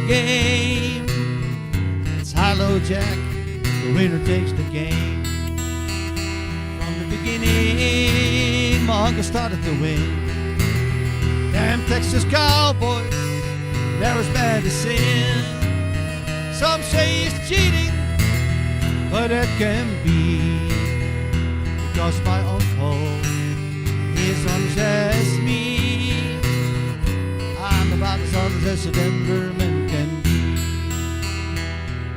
game. It's high-low jack, the winner takes the game. From the beginning, my uncle started to win. Damn Texas cowboys, they're as bad as sin. Some say it's cheating, but it can be, because my uncle is honest as me. I'm about as honest as a Denver man can be.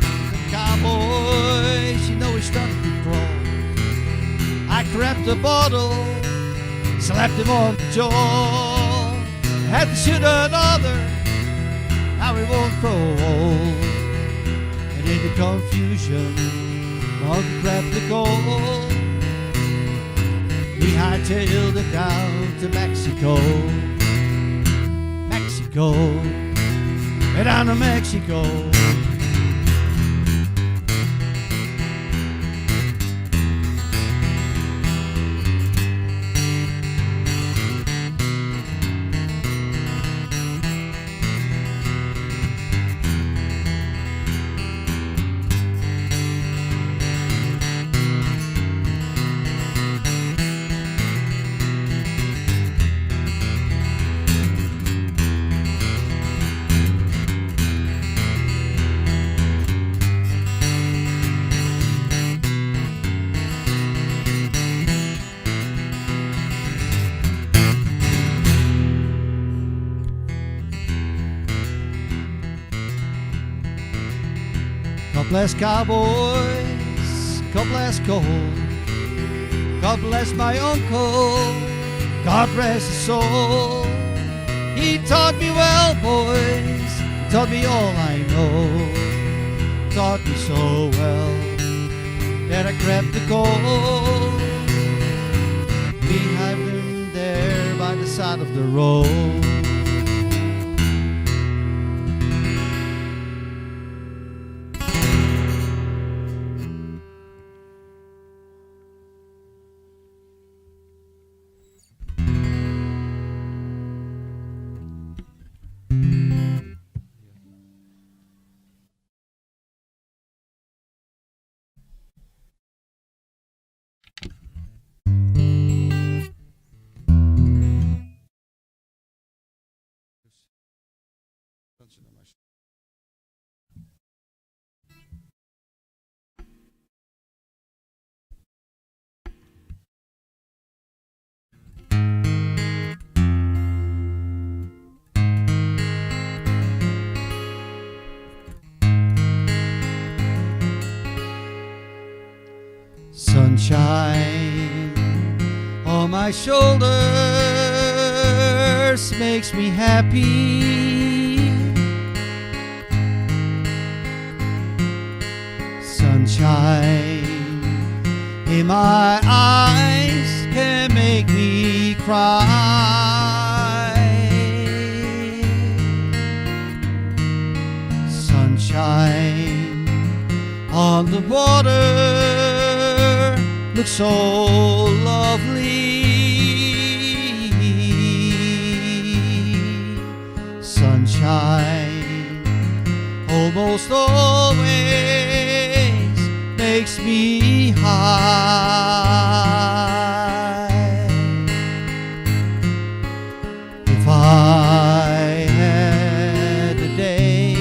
The cowboys, you know, he started to crawl. I grabbed the bottle, slapped him on the jaw. Had to shoot another, now he won't roll. And in the confusion, I'll grab the goal. We hightailed it down to Mexico. Mexico, and down to Mexico. God bless cowboys, God bless gold. God bless my uncle, God rest his soul. He taught me well, boys, he taught me all I know. Taught me so well that I grabbed the gold. Behind him there by the side of the road. Sunshine on my shoulders makes me happy. Sunshine in my eyes can make me cry. Sunshine on the water looks so lovely. Sunshine almost always makes me high. If I had a day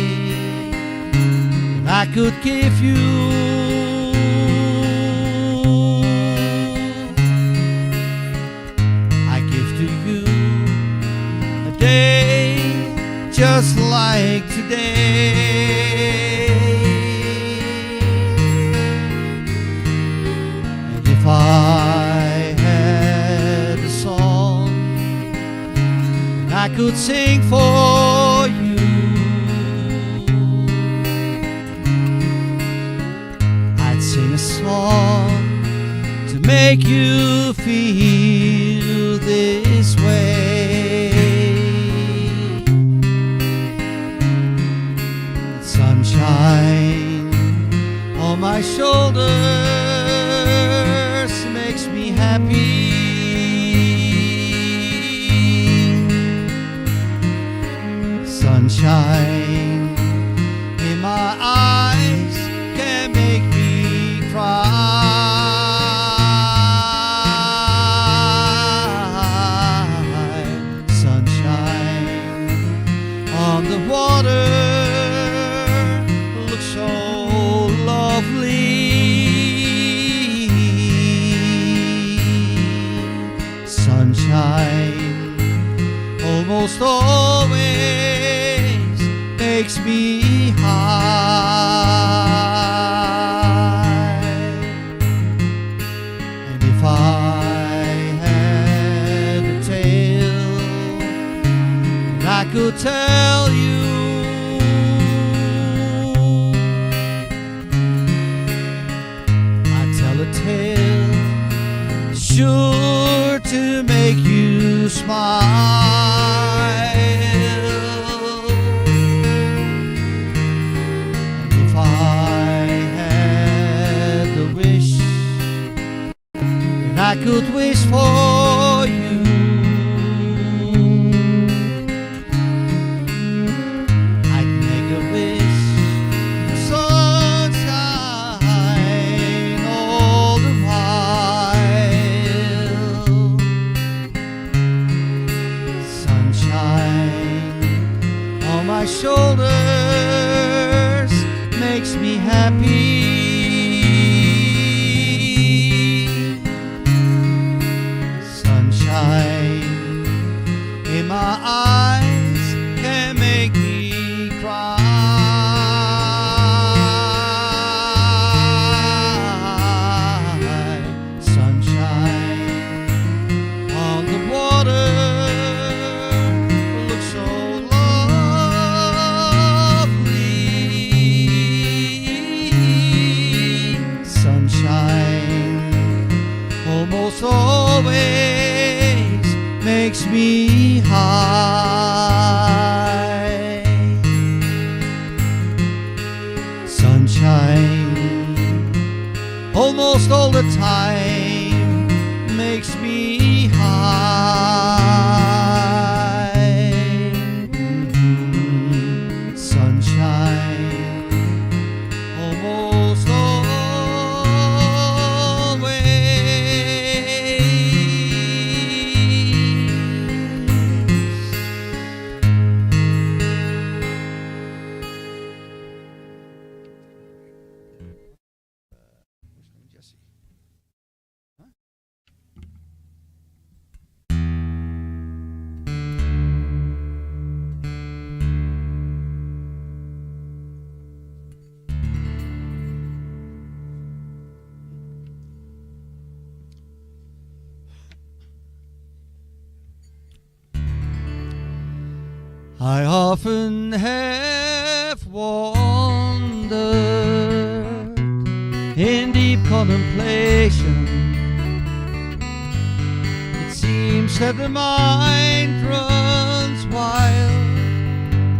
I could give you, just like today. And if I had a song I could sing for you, I'd sing a song to make you feel this way. Sunshine on my shoulders makes me happy. Sunshine water looks so lovely. Sunshine almost always makes me high. And if I had a tale that I could tell you, I'd tell a tale sure to make you smile. And if I had the wish that I could wish for you, I'd make a wish for sunshine all the while. Sunshine on my shoulders makes me happy. Sunshine in my eyes can make me cry. Sunshine on the water looks so lovely. Sunshine almost always makes me high. Sunshine almost all the time makes me high. Sunshine almost I often have wandered in deep contemplation. It seems that the mind runs wild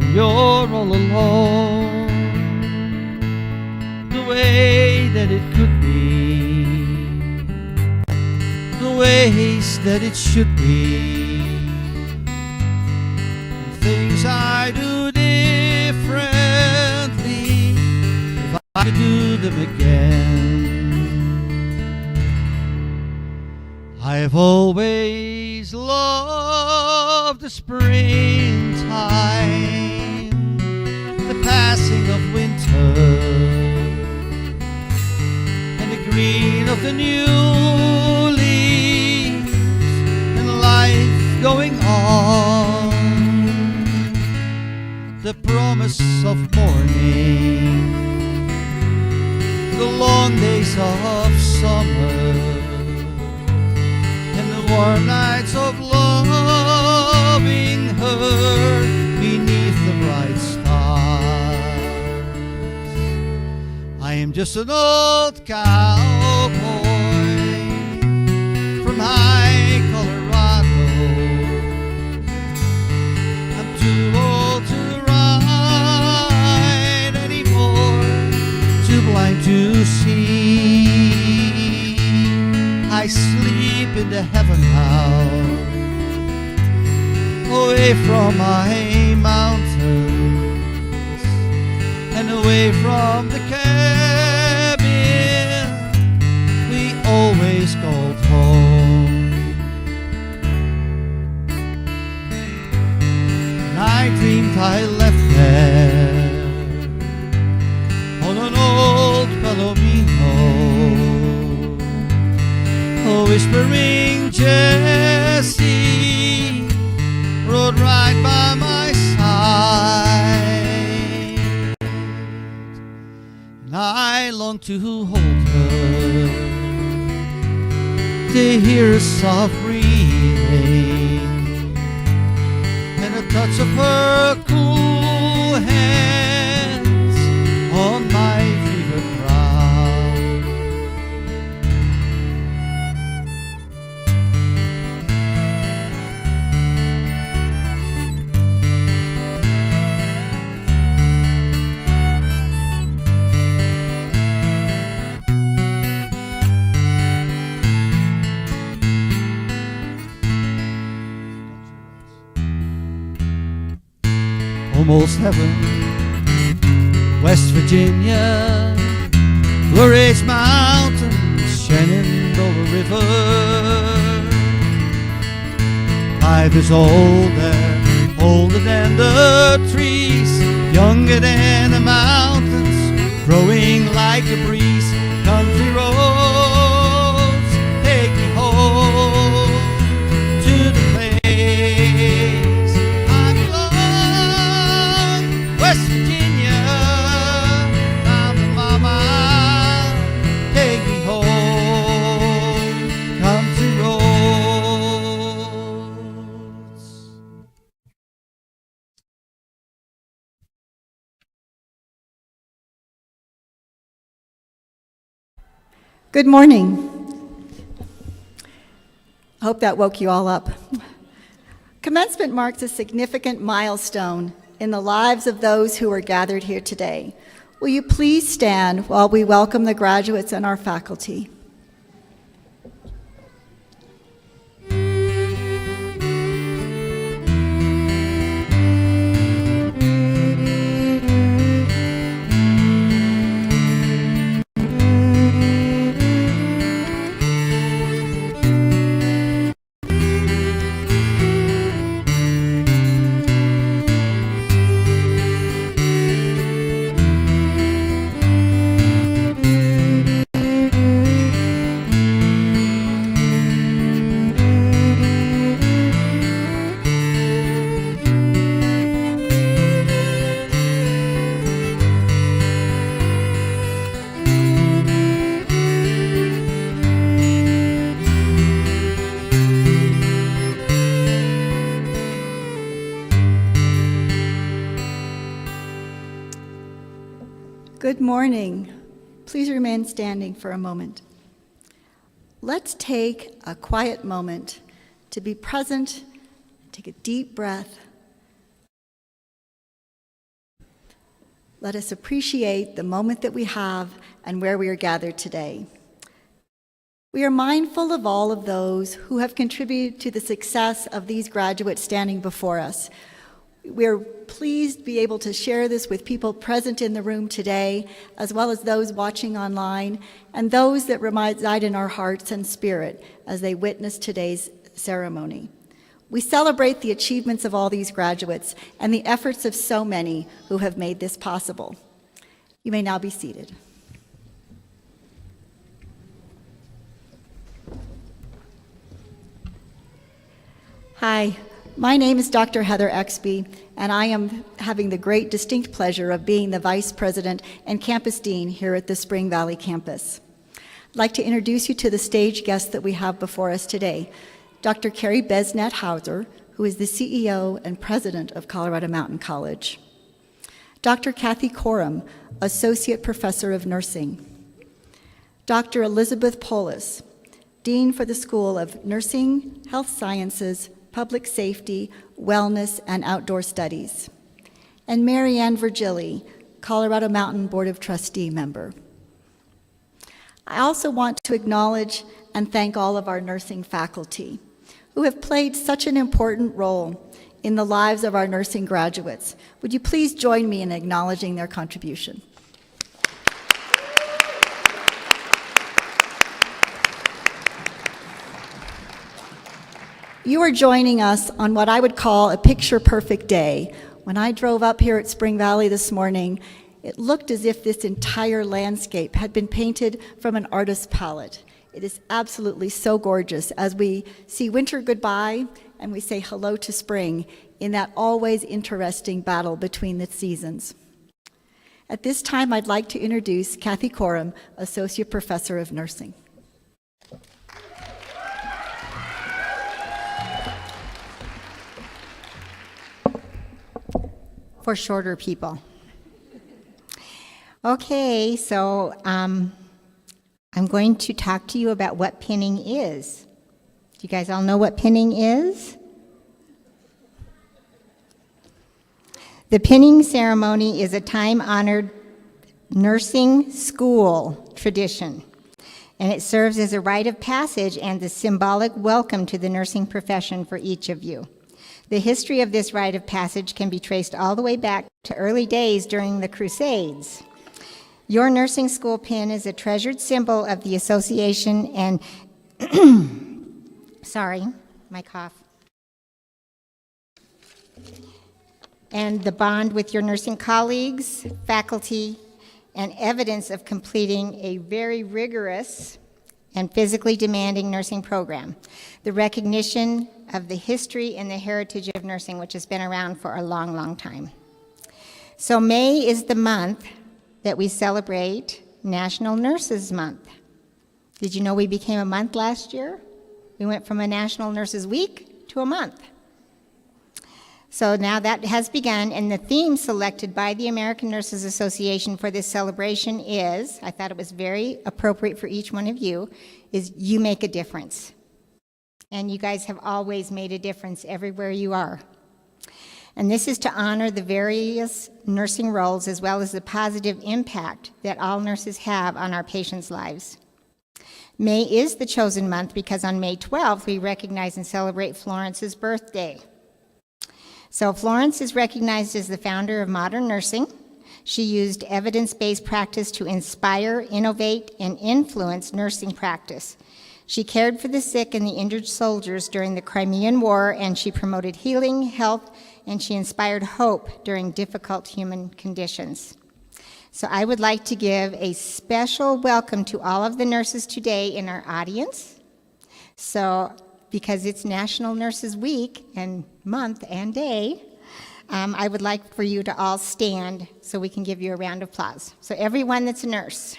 when you're all alone. The way that it could be, the ways that it should be, things I do differently if I could do them again. I have always loved the springtime, the passing of winter, and the green of the new leaves, and life going on. The promise of morning, the long days of summer, and the warm nights of loving her beneath the bright stars. I am just an old cowboy from high Colorado. I'm too old to ride anymore, too blind to see. I sleep in the heaven house, away from my mountains, and away from the cabin we always called home. And I dreamed I left there long to hold her, to hear a soft breathing, and a touch of her cool hands on my fevered brow. Almost heaven, West Virginia, Blue Ridge Mountains, Shenandoah River. Life is older, older than the trees, younger than the mountains, growing like a breeze. Country roads take me home to the place I belong. West Virginia, Mountain Mama, take me home, country roads. Good morning. I hope that woke you all up. Commencement marks a significant milestone in the lives of those who are gathered here today. Will you please stand while we welcome the graduates and our faculty? Good morning. Please remain standing for a moment. Let's take a quiet moment to be present. Take a deep breath. Let us appreciate the moment that we have and where we are gathered today. We are mindful of all of those who have contributed to the success of these graduates standing before us. We are pleased to be able to share this with people present in the room today, as well as those watching online, and those that reside in our hearts and spirit as they witness today's ceremony. We celebrate the achievements of all these graduates and the efforts of so many who have made this possible. You may now be seated. Hi. My name is Dr. Heather Exby, and I am having the great distinct pleasure of being the Vice President and Campus Dean here at the Spring Valley campus. I'd like to introduce you to the stage guests that we have before us today. Dr. Carrie Hauser, who is the CEO and President of Colorado Mountain College. Dr. Kathy Coram, Associate Professor of Nursing. Dr. Elizabeth Polis, Dean for the School of Nursing, Health Sciences, Public Safety, Wellness, and Outdoor Studies. And Mary Ann Virgili, Colorado Mountain Board of Trustee member. I also want to acknowledge and thank all of our nursing faculty who have played such an important role in the lives of our nursing graduates. Would you please join me in acknowledging their contribution? You are joining us on what I would call a picture-perfect day. When I drove up here at Spring Valley this morning, it looked as if this entire landscape had been painted from an artist's palette. It is absolutely so gorgeous as we see winter goodbye and we say hello to spring in that always interesting battle between the seasons. At this time, I'd like to introduce Kathy Coram, Associate Professor of Nursing. For shorter people. Okay, so I'm going to talk to you about what pinning is. Do you guys all know what pinning is? The pinning ceremony is a time-honored nursing school tradition, and it serves as a rite of passage and a symbolic welcome to the nursing profession for each of you. The history of this rite of passage can be traced all the way back to early days during the Crusades. Your nursing school pin is a treasured symbol of the association and, sorry, my cough, and the bond with your nursing colleagues, faculty, and evidence of completing a very rigorous and physically demanding nursing program. The recognition of the history and the heritage of nursing, which has been around for a long, long time. So May is the month that we celebrate National Nurses Month. Did you know we became a month last year? We went from a National Nurses Week to a month. So now that has begun, and the theme selected by the American Nurses Association for this celebration is, I thought it was very appropriate for each one of you, is you make a difference. And you guys have always made a difference everywhere you are. And this is to honor the various nursing roles as well as the positive impact that all nurses have on our patients' lives. May is the chosen month because on May 12th, we recognize and celebrate Florence's birthday. So Florence is recognized as the founder of modern nursing. She used evidence-based practice to inspire, innovate, and influence nursing practice. She cared for the sick and the injured soldiers during the Crimean War, and she promoted healing, health, and she inspired hope during difficult human conditions. So I would like to give a special welcome to all of the nurses today in our audience. So because it's National Nurses Week and month and day, I would like for you to all stand so we can give you a round of applause. So everyone that's a nurse.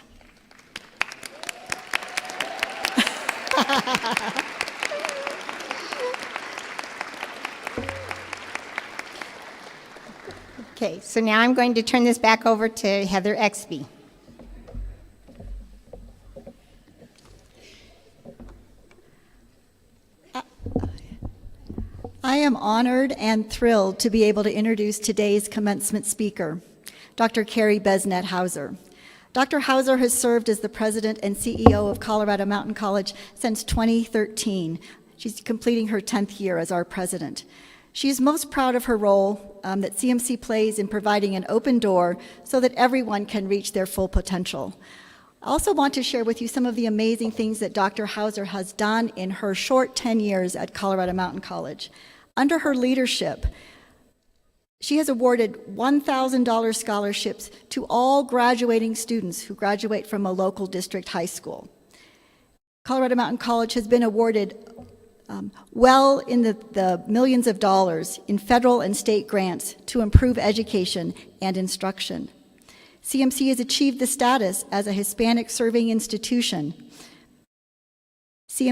Okay, so now I'm going to turn this back over to Heather Exby. I am honored and thrilled to be able to introduce today's commencement speaker, Dr. Carrie Hauser. Dr. Hauser has served as the president and CEO of Colorado Mountain College since 2013. She's completing her 10th year as our president. She is most proud of her role that CMC plays in providing an open door so that everyone can reach their full potential. I also want to share with you some of the amazing things that Dr. Hauser has done in her short 10 years at Colorado Mountain College. Under her leadership, she has awarded $1,000 scholarships to all graduating students who graduate from a local district high school. Colorado Mountain College has been awarded well in the millions of dollars in federal and state grants to improve education and instruction. CMC has achieved the status as a Hispanic serving institution. She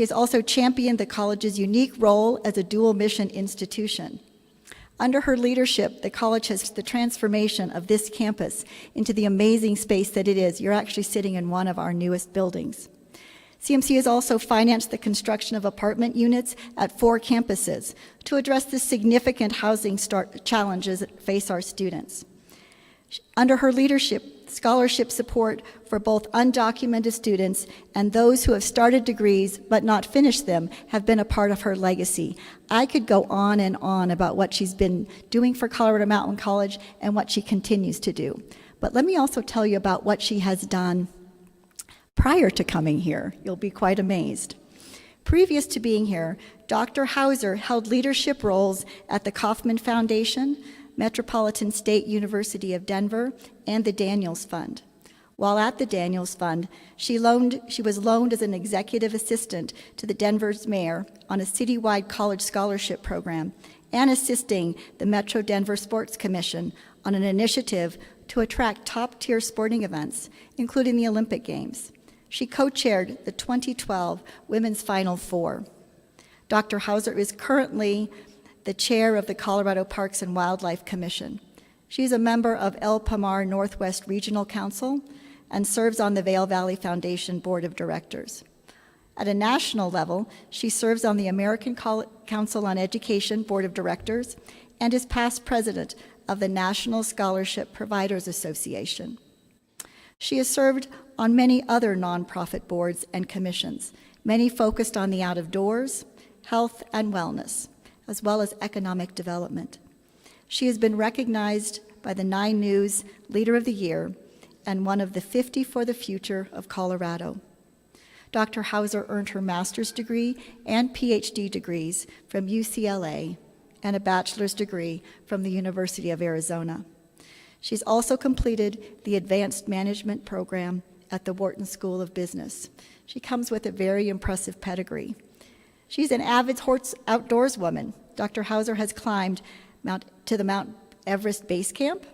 has also championed the college's unique role as a dual mission institution. Under her leadership, the college has the transformation of this campus into the amazing space that it is. You're actually sitting in one of our newest buildings. CMC has also financed the construction of apartment units at 4 campuses to address the significant housing challenges that face our students. Under her leadership, scholarship support for both undocumented students and those who have started degrees but not finished them have been a part of her legacy. I could go on and on about what she's been doing for Colorado Mountain College and what she continues to do. But let me also tell you about what she has done prior to coming here. You'll be quite amazed. Previous to being here, Dr. Hauser held leadership roles at the Kauffman Foundation, Metropolitan State University of Denver, and the Daniels Fund. While at the Daniels Fund, she was loaned as an executive assistant to the Denver's mayor on a citywide college scholarship program and assisting the Metro Denver Sports Commission on an initiative to attract top-tier sporting events, including the Olympic Games. She co-chaired the 2012 Women's Final Four. Dr. Hauser is currently the chair of the Colorado Parks and Wildlife Commission. She is a member of El Pomar Northwest Regional Council and serves on the Vail Valley Foundation Board of Directors. At a national level, she serves on the American Council on Education Board of Directors and is past president of the National Scholarship Providers Association. She has served on many other nonprofit boards and commissions, many focused on the out-of-doors, health and wellness, as well as economic development. She has been recognized by the 9 News Leader of the Year and one of the 50 for the Future of Colorado. Dr. Hauser earned her master's degree and PhD degrees from UCLA and a bachelor's degree from the University of Arizona. She's also completed the Advanced Management program at the Wharton School of Business. She comes with a very impressive pedigree. She's an avid outdoors woman. Dr. Hauser has climbed to the Mount Everest Base Camp,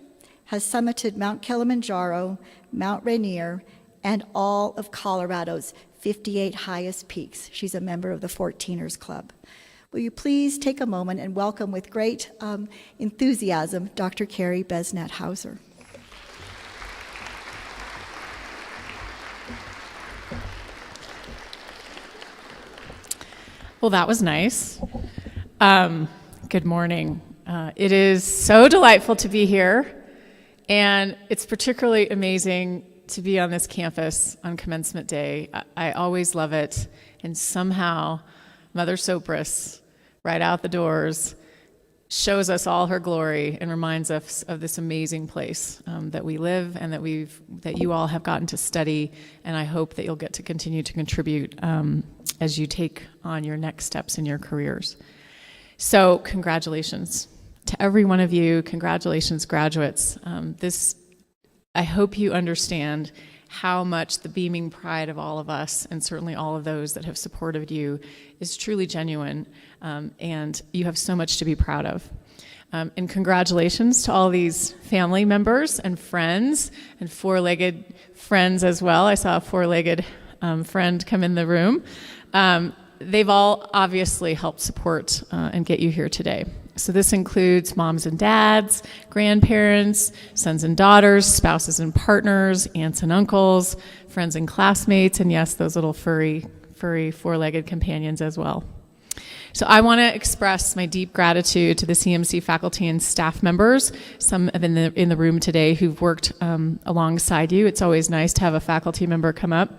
has summited Mount Kilimanjaro, Mount Rainier, and all of Colorado's 58 highest peaks. She's a member of the 14ers Club. Will you please take a moment and welcome with great enthusiasm Dr. Carrie Besnet Hauser. Well, that was nice. Good morning. It is so delightful to be here, and it's particularly amazing to be on this campus on Commencement Day. I always love it, and somehow Mother Sopris, right out the doors, shows us all her glory and reminds us of this amazing place that we live and that you all have gotten to study, and I hope that you'll get to continue to contribute as you take on your next steps in your careers. So congratulations to every one of you. Congratulations, graduates. I hope you understand how much the beaming pride of all of us, and certainly all of those that have supported you, is truly genuine, and you have so much to be proud of. And congratulations to all these family members and friends, and four-legged friends as well. I saw a four-legged friend come in the room. They've all obviously helped support and get you here today. So this includes moms and dads, grandparents, sons and daughters, spouses and partners, aunts and uncles, friends and classmates, and yes, those little furry four-legged companions as well. So I want to express my deep gratitude to the CMC faculty and staff members, some in the room today who've worked alongside you. It's always nice to have a faculty member come up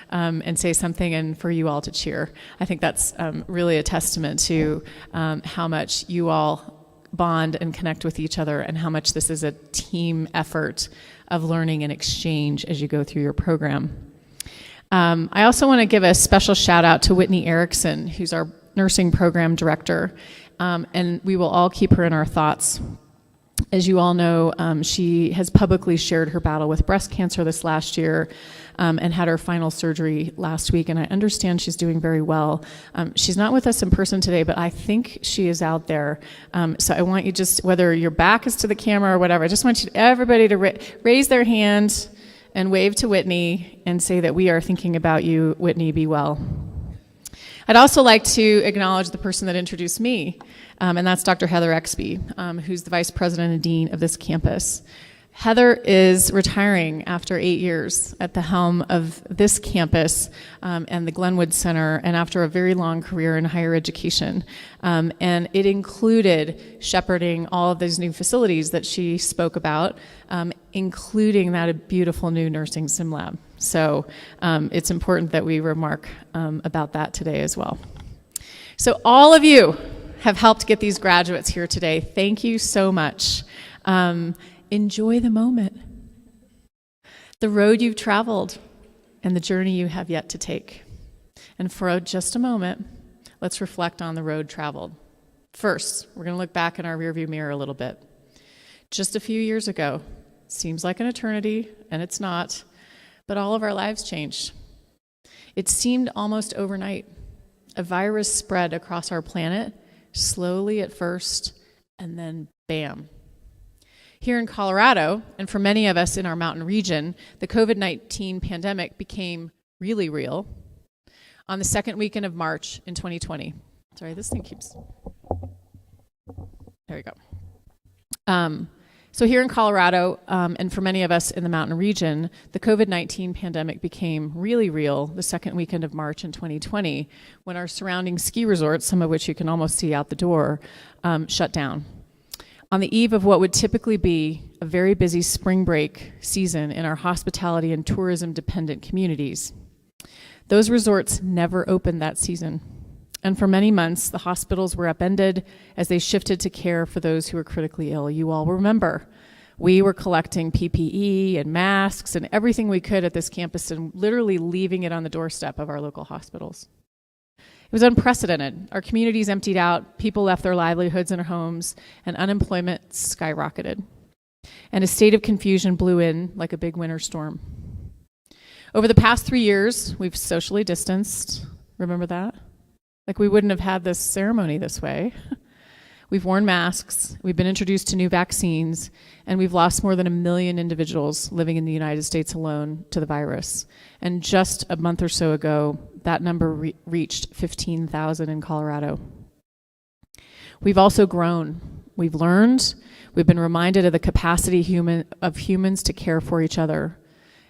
and say something and for you all to cheer. I think that's really a testament to how much you all bond and connect with each other and how much this is a team effort of learning and exchange as you go through your program. I also want to give a special shout out to Whitney Erickson, who's our nursing program director, and we will all keep her in our thoughts. As you all know, she has publicly shared her battle with breast cancer this last year and had her final surgery last week, and I understand she's doing very well. She's not with us in person today, but I think she is out there. So I want you just, whether your back is to the camera or whatever, I just want everybody to raise their hand and wave to Whitney and say that we are thinking about you. Whitney, be well. I'd also like to acknowledge the person that introduced me, and that's Dr. Heather Exby, who's the Vice President and Dean of this campus. Heather is retiring after 8 years at the helm of this campus and the Glenwood Center, and after a very long career in higher education. And it included shepherding all of these new facilities that she spoke about, including that beautiful new nursing sim lab. So it's important that we remark about that today as well. So all of you have helped get these graduates here today. Thank you so much. Enjoy the moment, the road you've traveled, and the journey you have yet to take. And for just a moment, let's reflect on the road traveled. First, we're going to look back in our rearview mirror a little bit. Just a few years ago, seems like an eternity, and it's not, but all of our lives changed. It seemed almost overnight. A virus spread across our planet, slowly at first, and then bam. Here in Colorado, and for many of us in our mountain region, the COVID-19 pandemic became really real on the second weekend of March in 2020. Sorry, this thing keeps... There we go. So here in Colorado, and for many of us in the mountain region, the COVID-19 pandemic became really real the second weekend of March in 2020, when our surrounding ski resorts, some of which you can almost see out the door, shut down. On the eve of what would typically be a very busy spring break season in our hospitality and tourism-dependent communities. Those resorts never opened that season. And for many months, the hospitals were upended as they shifted to care for those who were critically ill. You all remember, we were collecting PPE and masks and everything we could at this campus and literally leaving it on the doorstep of our local hospitals. It was unprecedented. Our communities emptied out, people left their livelihoods in their homes, and unemployment skyrocketed. And a state of confusion blew in like a big winter storm. Over the past 3 years, we've socially distanced. Remember that? Like we wouldn't have had this ceremony this way. We've worn masks, we've been introduced to new vaccines, and we've lost more than 1 million individuals living in the United States alone to the virus. And just a month or so ago, that number reached 15,000 in Colorado. We've also grown. We've learned. We've been reminded of the capacity of humans to care for each other.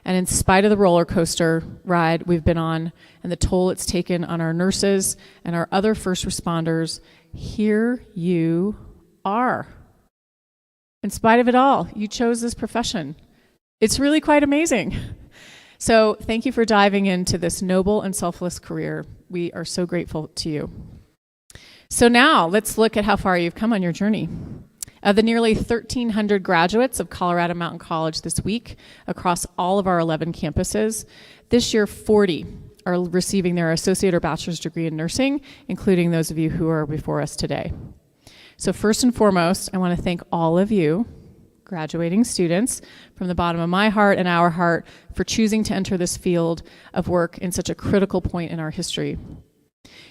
And in spite of the roller coaster ride we've been on and the toll it's taken on our nurses and our other first responders, here you are. In spite of it all, you chose this profession. It's really quite amazing. So thank you for diving into this noble and selfless career. We are so grateful to you. So now let's look at how far you've come on your journey. Of the nearly 1,300 graduates of Colorado Mountain College this week across all of our 11 campuses, this year 40 are receiving their associate or bachelor's degree in nursing, including those of you who are before us today. So first and foremost, I want to thank all of you, graduating students, from the bottom of my heart and our heart for choosing to enter this field of work in such a critical point in our history.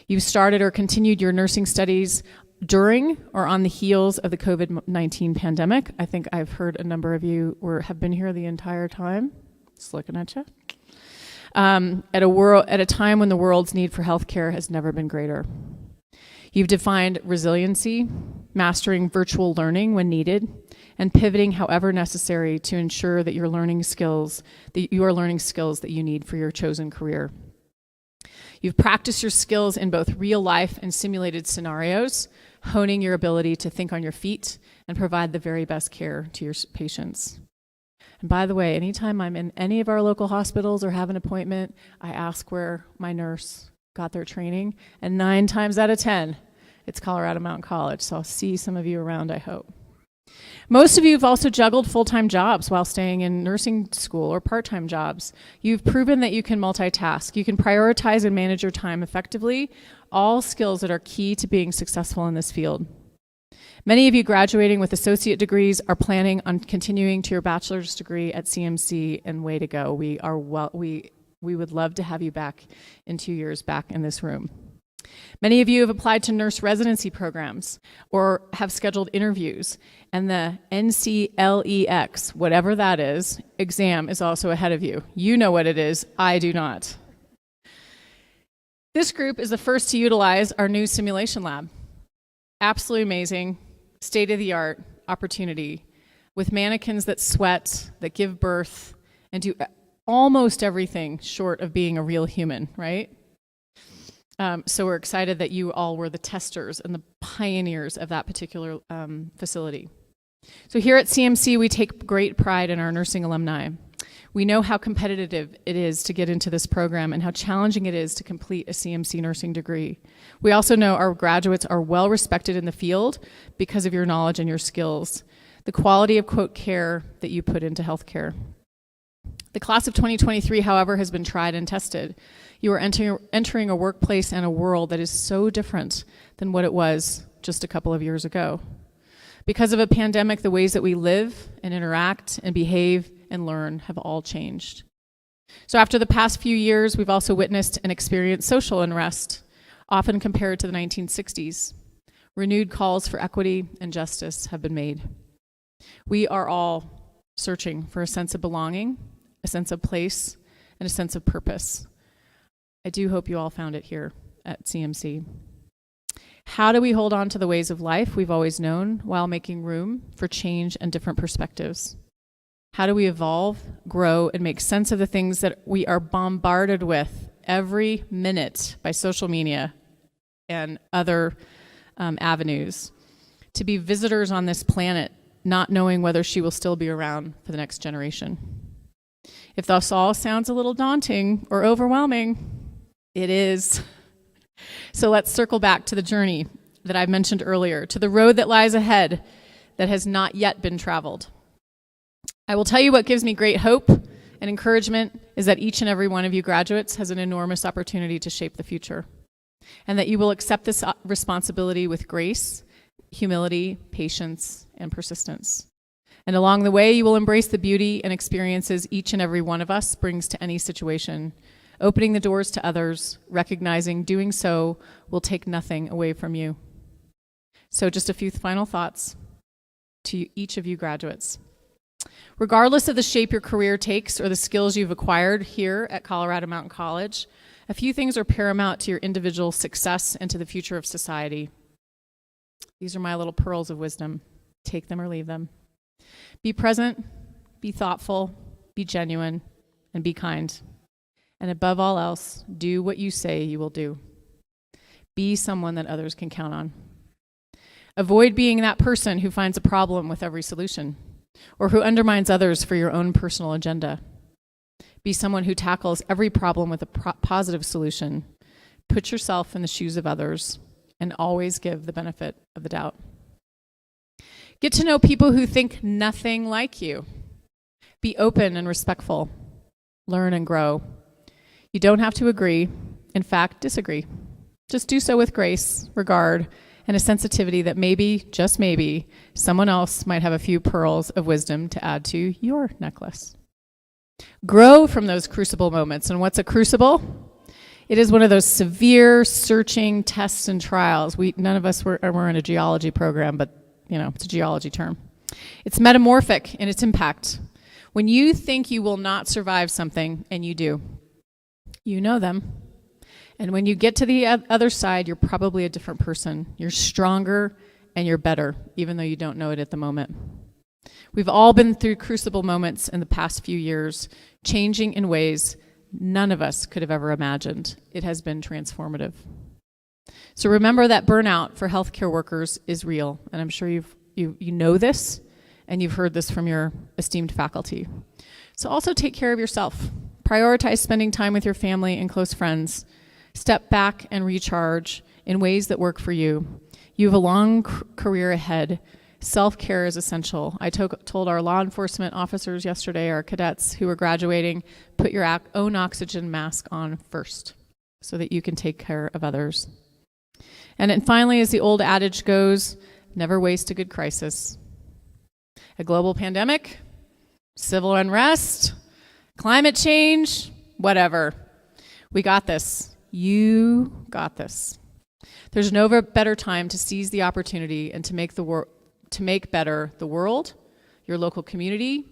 You've started or continued your nursing studies during or on the heels of the COVID-19 pandemic. I think I've heard a number of you have been here the entire time. Just looking at you. At a time when the world's need for healthcare has never been greater. You've defined resiliency, mastering virtual learning when needed, and pivoting however necessary to ensure that you are learning skills that you need for your chosen career. You've practiced your skills in both real life and simulated scenarios, honing your ability to think on your feet and provide the very best care to your patients. And by the way, anytime I'm in any of our local hospitals or have an appointment, I ask where my nurse got their training, and 9 times out of 10, it's Colorado Mountain College. So I'll see some of you around, I hope. Most of you have also juggled full-time jobs while staying in nursing school or part-time jobs. You've proven that you can multitask. You can prioritize and manage your time effectively, all skills that are key to being successful in this field. Many of you graduating with associate degrees are planning on continuing to your bachelor's degree at CMC, and way to go. We would love to have you back in 2 years back in this room. Many of you have applied to nurse residency programs or have scheduled interviews, and the NCLEX, whatever that is, exam is also ahead of you. You know what it is, I do not. This group is the first to utilize our new simulation lab. Absolutely amazing, state-of-the-art opportunity with mannequins that sweat, that give birth, and do almost everything short of being a real human, right? So we're excited that you all were the testers and the pioneers of that particular facility. So here at CMC, we take great pride in our nursing alumni. We know how competitive it is to get into this program and how challenging it is to complete a CMC nursing degree. We also know our graduates are well respected in the field because of your knowledge and your skills, the quality of, quote, care that you put into healthcare. The class of 2023, however, has been tried and tested. You are entering a workplace and a world that is so different than what it was just a couple of years ago. Because of a pandemic, the ways that we live and interact and behave and learn have all changed. So after the past few years, we've also witnessed and experienced social unrest, often compared to the 1960s. Renewed calls for equity and justice have been made. We are all searching for a sense of belonging, a sense of place, and a sense of purpose. I do hope you all found it here at CMC. How do we hold on to the ways of life we've always known while making room for change and different perspectives? How do we evolve, grow, and make sense of the things that we are bombarded with every minute by social media and other avenues, to be visitors on this planet, not knowing whether she will still be around for the next generation? If this all sounds a little daunting or overwhelming, it is. So let's circle back to the journey that I mentioned earlier, to the road that lies ahead that has not yet been traveled. I will tell you what gives me great hope and encouragement is that each and every one of you graduates has an enormous opportunity to shape the future, and that you will accept this responsibility with grace, humility, patience, and persistence. And along the way, you will embrace the beauty and experiences each and every one of us brings to any situation, opening the doors to others, recognizing doing so will take nothing away from you. So just a few final thoughts to each of you graduates. Regardless of the shape your career takes or the skills you've acquired here at Colorado Mountain College, a few things are paramount to your individual success and to the future of society. These are my little pearls of wisdom. Take them or leave them. Be present, be thoughtful, be genuine, and be kind. And above all else, do what you say you will do. Be someone that others can count on. Avoid being that person who finds a problem with every solution, or who undermines others for your own personal agenda. Be someone who tackles every problem with a positive solution. Put yourself in the shoes of others, and always give the benefit of the doubt. Get to know people who think nothing like you. Be open and respectful. Learn and grow. You don't have to agree. In fact, disagree. Just do so with grace, regard, and a sensitivity that maybe, just maybe, someone else might have a few pearls of wisdom to add to your necklace. Grow from those crucible moments. And what's a crucible? It is one of those severe searching tests and trials. None of us were in a geology program, but it's a geology term. It's metamorphic in its impact. When you think you will not survive something, and you do, you know them. And when you get to the other side, you're probably a different person. You're stronger and you're better, even though you don't know it at the moment. We've all been through crucible moments in the past few years, changing in ways none of us could have ever imagined. It has been transformative. So remember that burnout for healthcare workers is real, and I'm sure you know this, and you've heard this from your esteemed faculty. So also take care of yourself. Prioritize spending time with your family and close friends. Step back and recharge in ways that work for you. You have a long career ahead. Self-care is essential. I told our law enforcement officers yesterday, our cadets who are graduating, put your own oxygen mask on first so that you can take care of others. And then finally, as the old adage goes, never waste a good crisis. A global pandemic, civil unrest, climate change, whatever. We got this. You got this. There's no better time to seize the opportunity and to make better the world, your local community,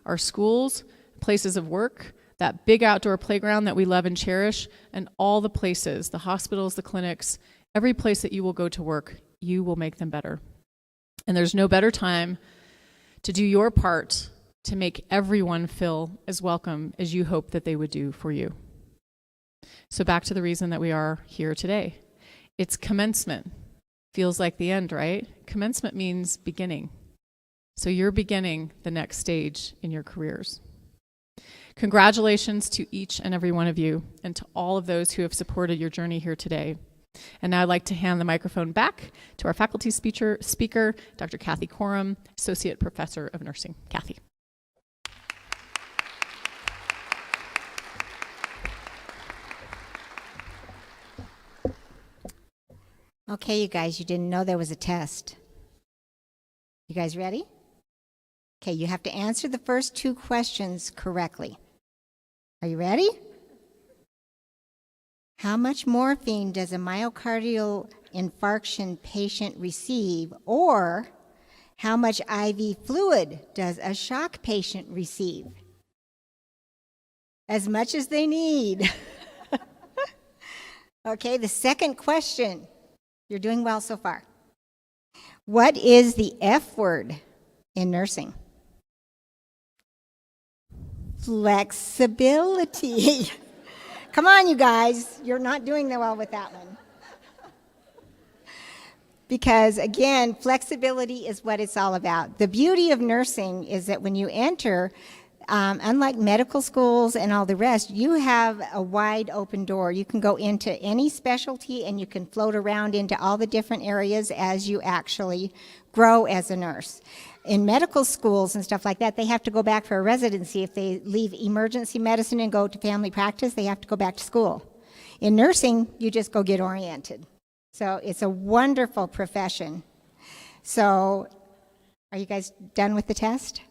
our schools, places of work, that big outdoor playground that we love and cherish, and all the places, the hospitals, the clinics, every place that you will go to work, you will make them better. And there's no better time to do your part to make everyone feel as welcome as you hope that they would do for you. So back to the reason that we are here today. It's commencement. Feels like the end, right? Commencement means beginning. So you're beginning the next stage in your careers. Congratulations to each and every one of you and to all of those who have supported your journey here today. And now I'd like to hand the microphone back to our faculty speaker, Dr. Kathy Coram, Associate Professor of Nursing. Kathy. Okay, you guys, you didn't know there was a test. You guys ready? Okay, you have to answer the first two questions correctly. Are you ready? How much morphine does a myocardial infarction patient receive, or How much IV fluid does a shock patient receive? As much as they need. Okay, the second question. You're doing well so far. What is the F word in nursing? Flexibility. Come on, you guys. You're not doing that well with that one. Because, again, flexibility is what it's all about. The beauty of nursing is that when you enter, unlike medical schools and all the rest, you have a wide open door. You can go into any specialty and you can float around into all the different areas as you actually grow as a nurse. In medical schools and stuff like that, they have to go back for a residency. If they leave emergency medicine and go to family practice, they have to go back to school. In nursing, you just go get oriented. So it's a wonderful profession. So are you guys done with the test?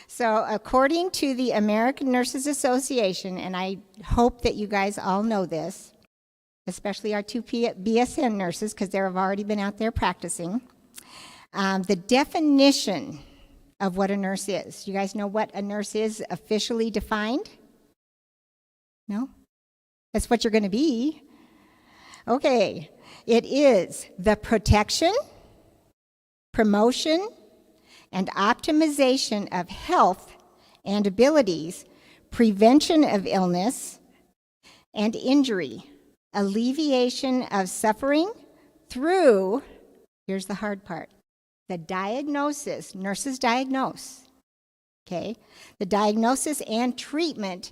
So according to the American Nurses Association, and I hope that you guys all know this, especially our two BSN nurses, because they've already been out there practicing, the definition of what a nurse is. You guys know what a nurse is officially defined? No? That's what you're going to be. Okay. It is the protection, promotion, and optimization of health and abilities, prevention of illness and injury, alleviation of suffering through, here's the hard part, the diagnosis, nurses diagnose, okay, the diagnosis and treatment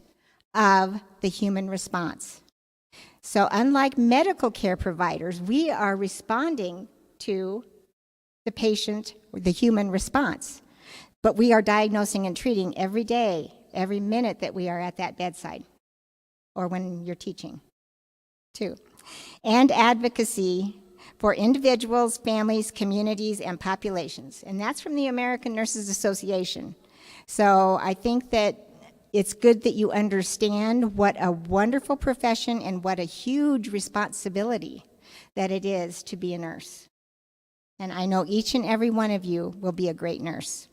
of the human response. So unlike medical care providers, we are responding to the patient, or the human response. But we are diagnosing and treating every day, every minute that we are at that bedside, or when you're teaching, too. And advocacy for individuals, families, communities, and populations. And that's from the American Nurses Association. So I think that it's good that you understand what a wonderful profession and what a huge responsibility that it is to be a nurse. And I know each and every one of you will be a great nurse.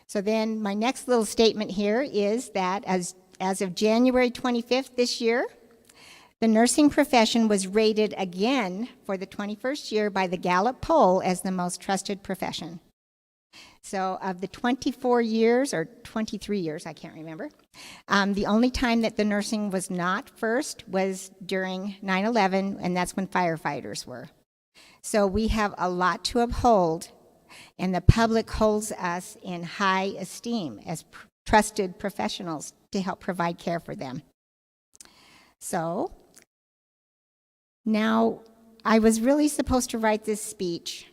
So then my next little statement here is that as of January 25th this year, the nursing profession was rated again for the 21st year by the Gallup poll as the most trusted profession. So of the 24 years, or 23 years, I can't remember, the only time that the nursing was not first was during 9/11, and that's when firefighters were. So we have a lot to uphold, and the public holds us in high esteem as trusted professionals to help provide care for them. So now I was really supposed to write this speech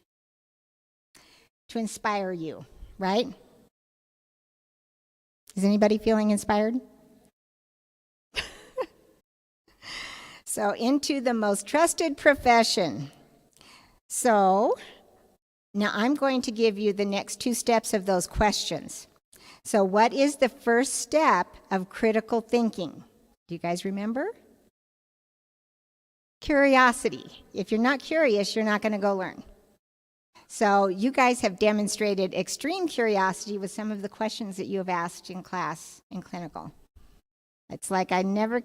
to inspire you, right? Is anybody feeling inspired? So into the most trusted profession. So now I'm going to give you the next two steps of those questions. So what is the first step of critical thinking? Do you guys remember? Curiosity. If you're not curious, you're not going to go learn. So you guys have demonstrated extreme curiosity with some of the questions that you have asked in class in clinical. It's like I never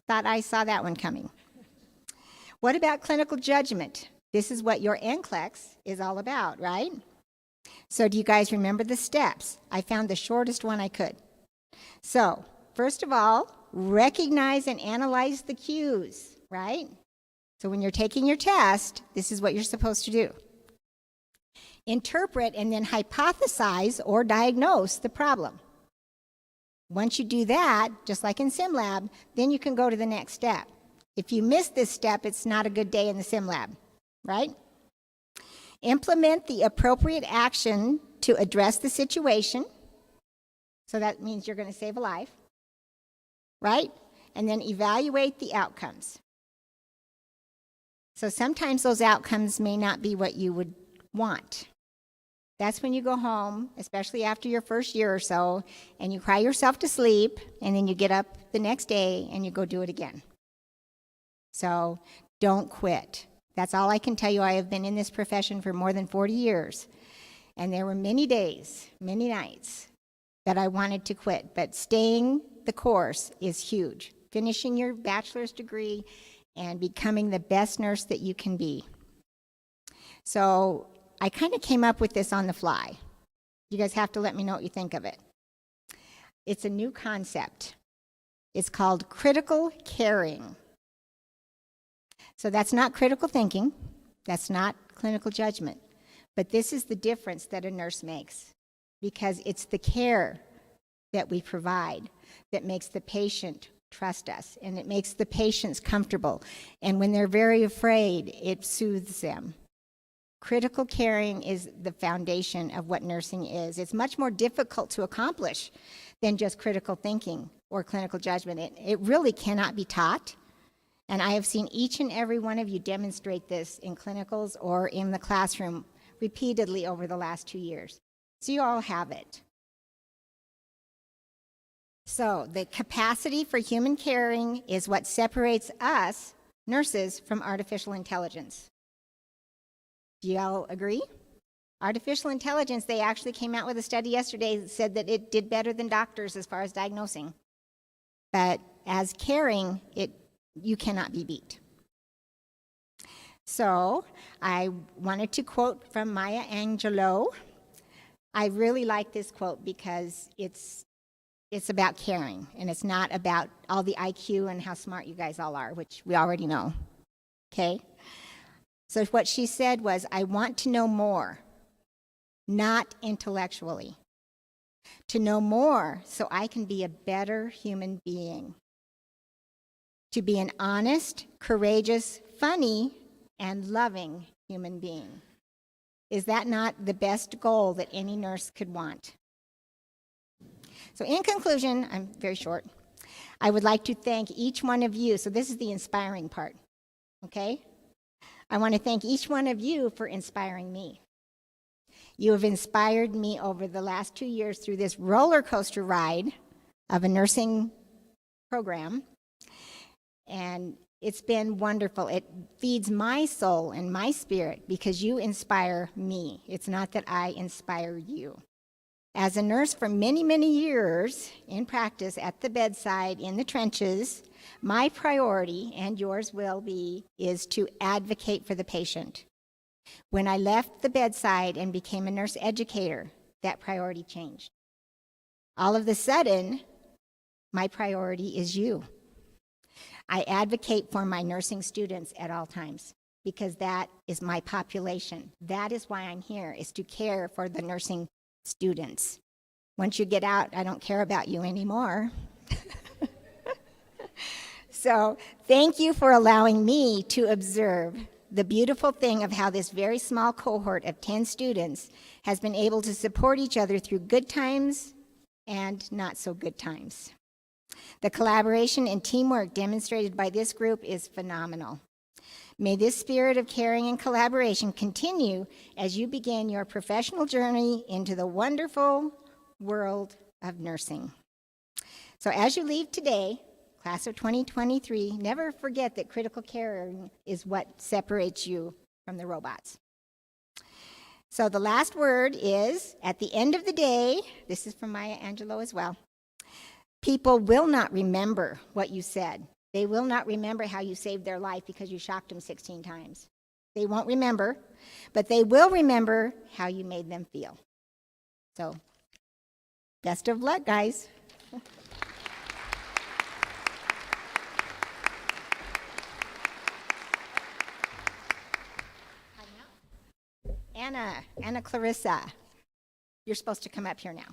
thought I saw that one coming. What about clinical judgment? This is what your NCLEX is all about, right? So do you guys remember the steps? I found the shortest one I could. So first of all, recognize and analyze the cues, right? So when you're taking your test, this is what you're supposed to do. Interpret and then hypothesize or diagnose the problem. Once you do that, just like in SimLab, then you can go to the next step. If you miss this step, it's not a good day in the SimLab, right? Implement the appropriate action to address the situation. So that means you're going to save a life, right? And then evaluate the outcomes. So sometimes those outcomes may not be what you would want. That's when you go home, especially after your first year or so, and you cry yourself to sleep, and then you get up the next day and you go do it again. So don't quit. That's all I can tell you. I have been in this profession for more than 40 years. And there were many days, many nights that I wanted to quit. But staying the course is huge. Finishing your bachelor's degree and becoming the best nurse that you can be. So I kind of came up with this on the fly. You guys have to let me know what you think of it. It's a new concept. It's called critical caring. So that's not critical thinking. That's not clinical judgment. But this is the difference that a nurse makes, because it's the care that we provide that makes the patient trust us, and it makes the patients comfortable. And when they're very afraid, it soothes them. Critical caring is the foundation of what nursing is. It's much more difficult to accomplish than just critical thinking or clinical judgment. It really cannot be taught. And I have seen each and every one of you demonstrate this in clinicals or in the classroom repeatedly over the last 2 years. So you all have it. So the capacity for human caring is what separates us, nurses, from artificial intelligence. Do you all agree? Artificial intelligence, they actually came out with a study yesterday that said that it did better than doctors as far as diagnosing. But as caring, you cannot be beat. So I wanted to quote from Maya Angelou. I really like this quote because it's about caring, and it's not about all the IQ and how smart you guys all are, which we already know, okay? So what she said was, I want to know more, not intellectually. To know more so I can be a better human being. To be an honest, courageous, funny, and loving human being. Is that not the best goal that any nurse could want? So in conclusion, I'm very short, I would like to thank each one of you. So this is the inspiring part, okay? I want to thank each one of you for inspiring me. You have inspired me over the last 2 years through this roller coaster ride of a nursing program. And it's been wonderful. It feeds my soul and my spirit because you inspire me. It's not that I inspire you. As a nurse for many, many years in practice at the bedside, in the trenches, my priority, and yours will be, is to advocate for the patient. When I left the bedside and became a nurse educator, that priority changed. All of a sudden, my priority is you. I advocate for my nursing students at all times because that is my population. That is why I'm here, is to care for the nursing students. Once you get out, I don't care about you anymore. So thank you for allowing me to observe the beautiful thing of how this very small cohort of 10 students has been able to support each other through good times and not so good times. The collaboration and teamwork demonstrated by this group is phenomenal. May this spirit of caring and collaboration continue as you begin your professional journey into the wonderful world of nursing. So as you leave today, class of 2023, never forget that critical caring is what separates you from the robots. So the last word is, at the end of the day, this is from Maya Angelou as well, people will not remember what you said. They will not remember how you saved their life because you shocked them 16 times. They won't remember, but they will remember how you made them feel. So, best of luck, guys. Anna Clarissa, you're supposed to come up here now.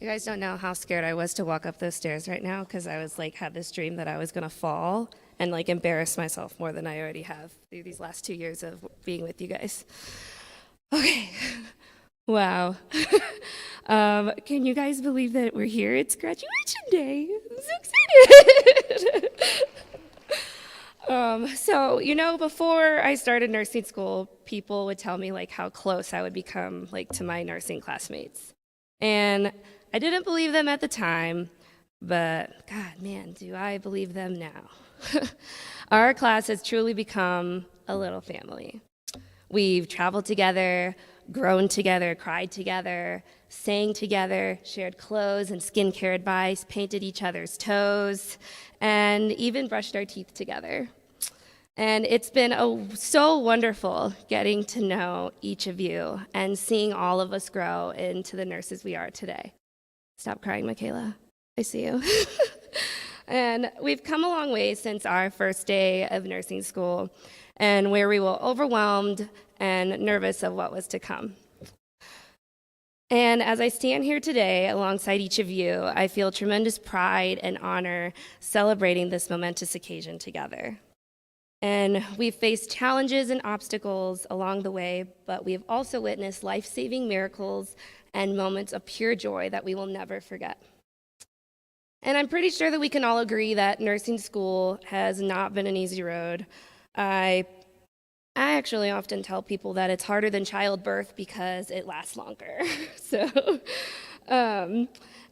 You guys don't know how scared I was to walk up those stairs right now because I was had this dream that I was going to fall and embarrass myself more than I already have through these last 2 years of being with you guys. Okay. Wow. Can you guys believe that we're here? It's graduation day. I'm so excited. So, before I started nursing school, people would tell me like how close I would become like to my nursing classmates. And I didn't believe them at the time, but God, man, do I believe them now. Our class has truly become a little family. We've traveled together, grown together, cried together, sang together, shared clothes and skincare advice, painted each other's toes, and even brushed our teeth together. And it's been so wonderful getting to know each of you and seeing all of us grow into the nurses we are today. Stop crying, Michaela. I see you. And we've come a long way since our first day of nursing school, and where we were overwhelmed and nervous of what was to come. And as I stand here today alongside each of you, I feel tremendous pride and honor celebrating this momentous occasion together. And we've faced challenges and obstacles along the way, but we have also witnessed life-saving miracles and moments of pure joy that we will never forget. And I'm pretty sure that we can all agree that nursing school has not been an easy road. I actually often tell people that it's harder than childbirth because it lasts longer.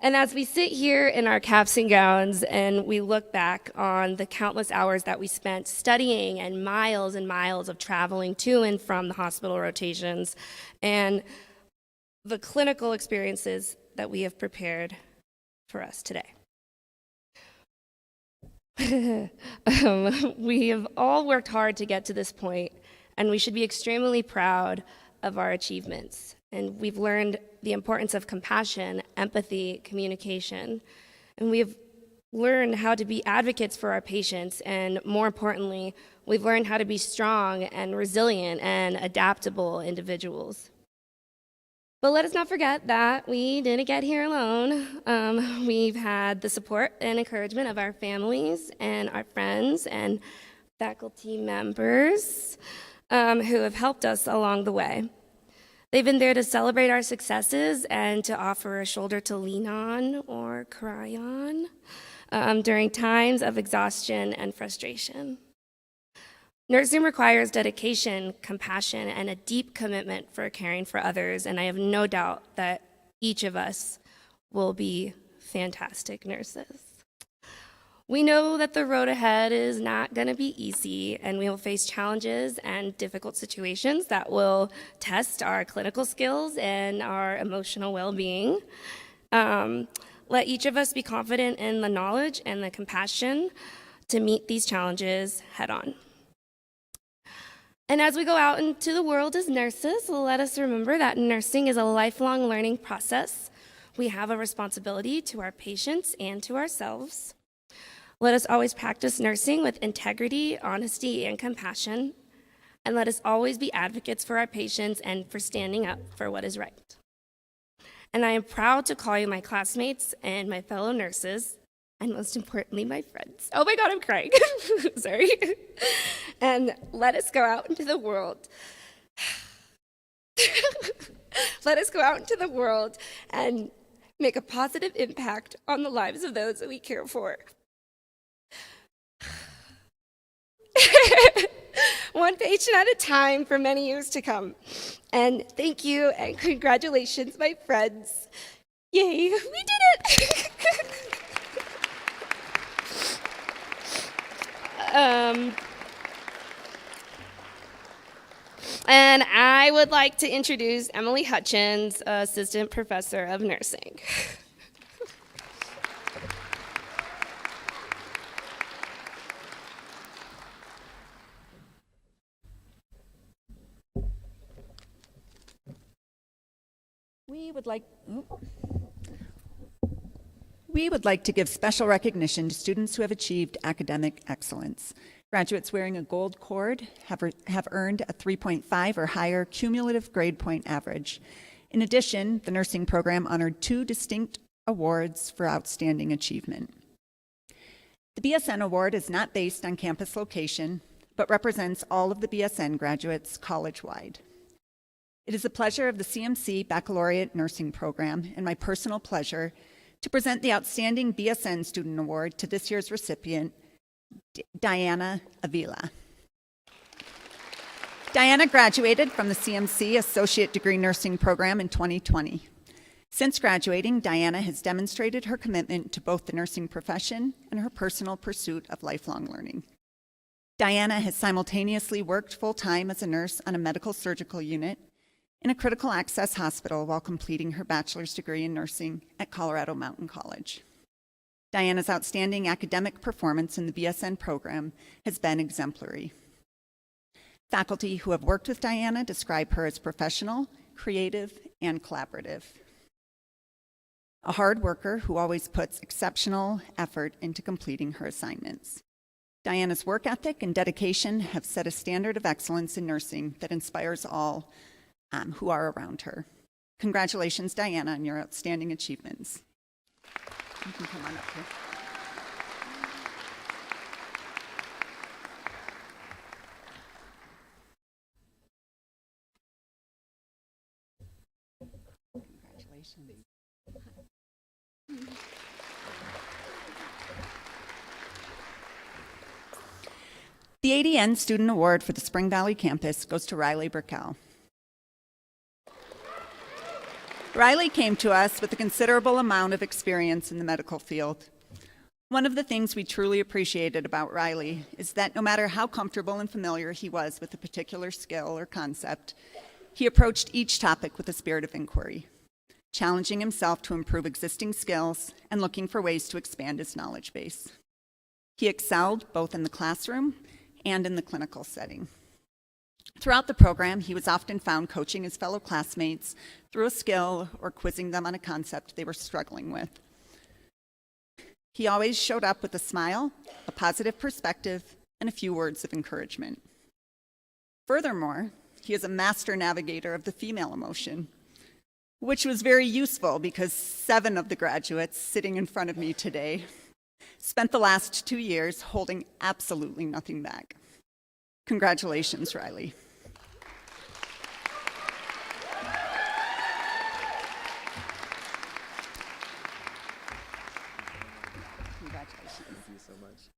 And as we sit here in our caps and gowns and we look back on the countless hours that we spent studying and miles of traveling to and from the hospital rotations and the clinical experiences that we have prepared for us today. We have all worked hard to get to this point, and we should be extremely proud of our achievements. And we've learned the importance of compassion, empathy, communication. And we've learned how to be advocates for our patients. And more importantly, we've learned how to be strong and resilient and adaptable individuals. But let us not forget that we didn't get here alone. We've had the support and encouragement of our families and our friends and faculty members who have helped us along the way. They've been there to celebrate our successes and to offer a shoulder to lean on or cry on during times of exhaustion and frustration. Nursing requires dedication, compassion, and a deep commitment for caring for others, and I have no doubt that each of us will be fantastic nurses. We know that the road ahead is not going to be easy, and we will face challenges and difficult situations that will test our clinical skills and our emotional well-being. Let each of us be confident in the knowledge and the compassion to meet these challenges head-on. And as we go out into the world as nurses, let us remember that nursing is a lifelong learning process. We have a responsibility to our patients and to ourselves. Let us always practice nursing with integrity, honesty, and compassion. And let us always be advocates for our patients and for standing up for what is right. And I am proud to call you my classmates and my fellow nurses, and most importantly, my friends. Oh my God, I'm crying. Sorry. And let us go out into the world. Let us go out into the world and make a positive impact on the lives of those that we care for. One patient at a time for many years to come. And thank you and congratulations, my friends. Yay, we did it! And I would like to introduce Emily Hutchins, Assistant Professor of Nursing. We would like to give special recognition to students who have achieved academic excellence. Graduates wearing a gold cord have earned a 3.5 or higher cumulative grade point average. In addition, the nursing program honored 2 distinct awards for outstanding achievement. The BSN Award is not based on campus location, but represents all of the BSN graduates college-wide. It is a pleasure of the CMC Baccalaureate Nursing Program and my personal pleasure to present the Outstanding BSN Student Award to this year's recipient, Diana Avila. Diana graduated from the CMC Associate Degree Nursing Program in 2020. Since graduating, Diana has demonstrated her commitment to both the nursing profession and her personal pursuit of lifelong learning. Diana has simultaneously worked full-time as a nurse on a medical surgical unit in a critical access hospital while completing her bachelor's degree in nursing at Colorado Mountain College. Diana's outstanding academic performance in the BSN program has been exemplary. Faculty who have worked with Diana describe her as professional, creative, and collaborative. A hard worker who always puts exceptional effort into completing her assignments. Diana's work ethic and dedication have set a standard of excellence in nursing that inspires all who are around her. Congratulations, Diana, on your outstanding achievements. You can come on up here. Congratulations. The ADN Student Award for the Spring Valley campus goes to Riley Burkell. Riley came to us with a considerable amount of experience in the medical field. One of the things we truly appreciated about Riley is that no matter how comfortable and familiar he was with a particular skill or concept, he approached each topic with a spirit of inquiry, challenging himself to improve existing skills and looking for ways to expand his knowledge base. He excelled both in the classroom and in the clinical setting. Throughout the program, he was often found coaching his fellow classmates through a skill or quizzing them on a concept they were struggling with. He always showed up with a smile, a positive perspective, and a few words of encouragement. Furthermore, he is a master navigator of the female emotion, which was very useful because 7 of the graduates sitting in front of me today spent the last 2 years holding absolutely nothing back. Congratulations, Riley. Congratulations. Thank you so much.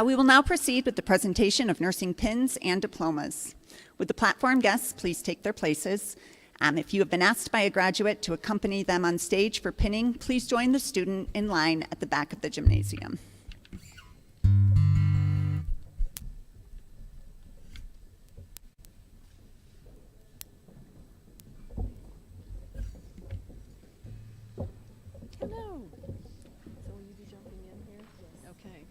We will now proceed with the presentation of nursing pins and diplomas. Would the platform guests please take their places? If you have been asked by a graduate to accompany them on stage for pinning, please join the student in line at the back of the gymnasium. Hello. So will you be jumping in here? Yes. Okay.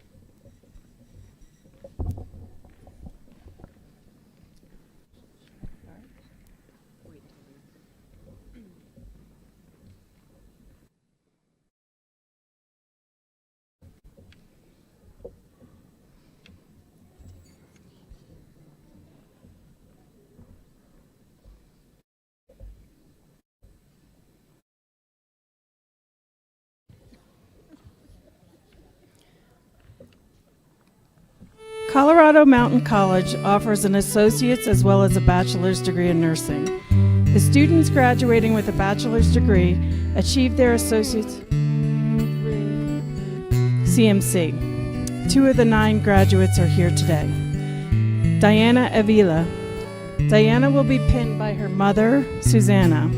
Colorado Mountain College offers an associate's as well as a bachelor's degree in nursing. The students graduating with a bachelor's degree achieve their associate's CMC. 2 of the 9 graduates are here today. Diana Avila. Diana will be pinned by her mother, Susanna.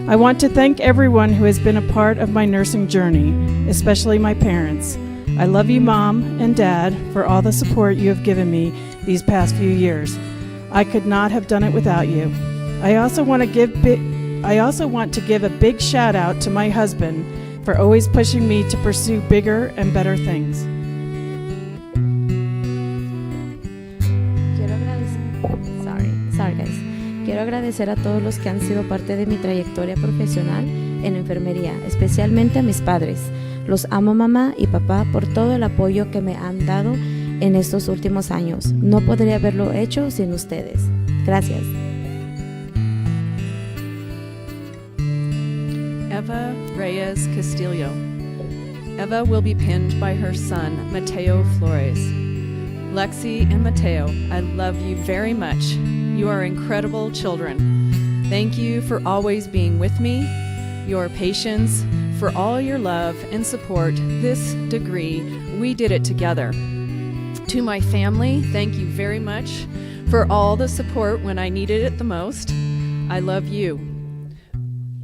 I want to thank everyone who has been a part of my nursing journey, especially my parents. I love you, Mom and Dad, for all the support you have given me these past few years. I could not have done it without you. I also want to give a big shout out to my husband for always pushing me to pursue bigger and better things. Sorry guys. Quiero agradecer a todos los que han sido parte de mi trayectoria profesional en enfermería, especialmente a mis padres. Los amo, mamá y papá, por todo el apoyo que me han dado en estos últimos años. No podría haberlo hecho sin ustedes. Gracias. Eva Reyes Castillo. Eva will be pinned by her son, Mateo Flores. Lexi and Mateo, I love you very much. You are incredible children. Thank you for always being with me, your patience, for all your love and support. This degree, we did it together. To my family, thank you very much for all the support when I needed it the most. I love you.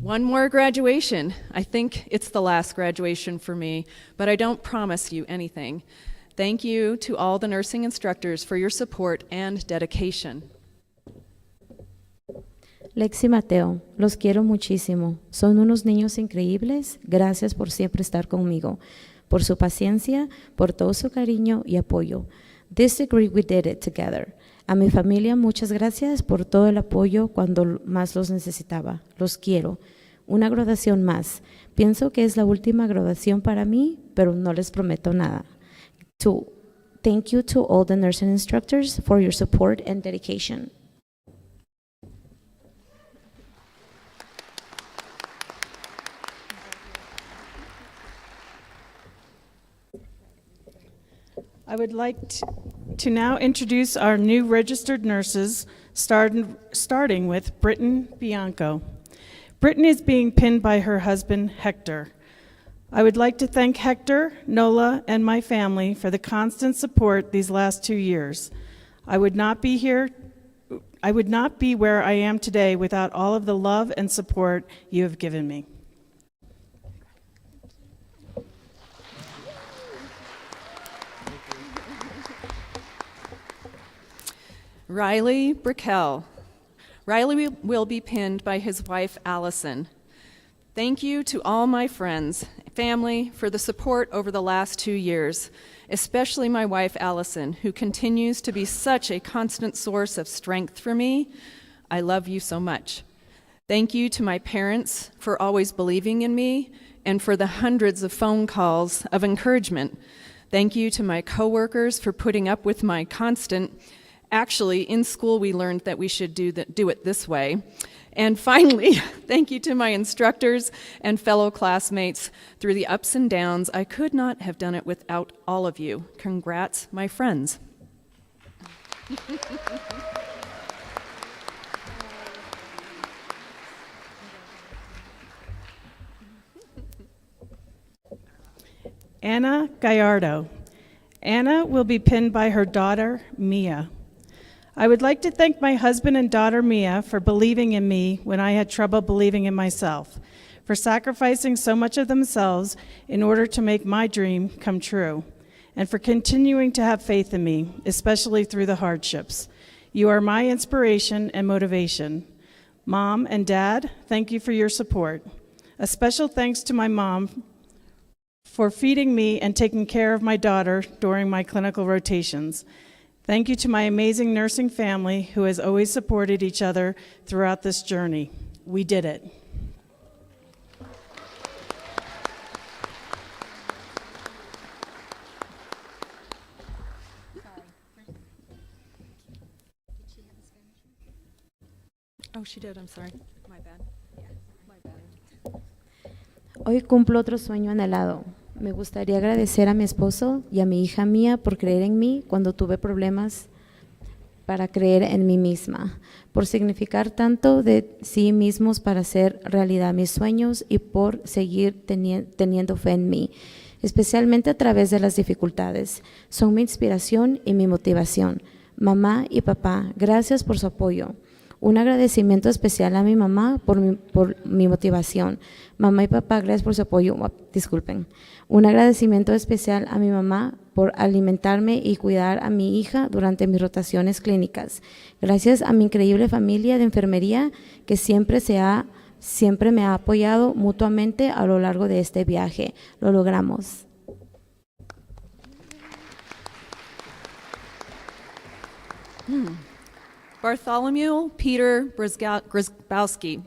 One more graduation. I think it's the last graduation for me, but I don't promise you anything. Thank you to all the nursing instructors for your support and dedication. Lex y Mateo, los quiero muchísimo. Son unos niños increíbles. Gracias por siempre estar conmigo, por su paciencia, por todo su cariño y apoyo. This degree we did it together. A mi familia, muchas gracias por todo el apoyo cuando más los necesitaba. Los quiero. Una graduación más. Pienso que es la última graduación para mí, pero no les prometo nada. Thank you to all the nursing instructors for your support and dedication. I would like to now introduce our new registered nurses, starting with Britton Bianco. Britton is being pinned by her husband, Hector. I would like to thank Hector, Nola, and my family for the constant support these last 2 years. I would not be where I am today without all of the love and support you have given me. Riley Brickell. Riley will be pinned by his wife, Allison. Thank you to all my friends, family, for the support over the last 2 years, especially my wife, Allison, who continues to be such a constant source of strength for me. I love you so much. Thank you to my parents for always believing in me and for the hundreds of phone calls of encouragement. Thank you to my coworkers for putting up with my constant. Actually, in school, we learned that we should do it this way. And finally, thank you to my instructors and fellow classmates through the ups and downs. I could not have done it without all of you. Congrats, my friends. Anna Gallardo. Anna will be pinned by her daughter, Mia. I would like to thank my husband and daughter, Mia, for believing in me when I had trouble believing in myself, for sacrificing so much of themselves in order to make my dream come true, and for continuing to have faith in me, especially through the hardships. You are my inspiration and motivation. Mom and Dad, thank you for your support. A special thanks to my mom for feeding me and taking care of my daughter during my clinical rotations. Thank you to my amazing nursing family who has always supported each other throughout this journey. We did it. Oh, she did, I'm sorry. My bad. My bad. Hoy cumplo otro sueño anhelado. Me gustaría agradecer a mi esposo y a mi hija Mía por creer en mí cuando tuve problemas para creer en mí misma, por significar tanto de sí mismos para hacer realidad mis sueños y por seguir teniendo fe en mí, especialmente a través de las dificultades. Son mi inspiración y mi motivación. Mamá y papá, gracias por su apoyo. Un agradecimiento especial a mi mamá por mi motivación. Mamá y papá, gracias por su apoyo. Disculpen. Un agradecimiento especial a mi mamá por alimentarme y cuidar a mi hija durante mis rotaciones clínicas. Gracias a mi increíble familia de enfermería que siempre me ha apoyado mutuamente a lo largo de este viaje. Lo logramos. Bartholomew Peter Grzybowski.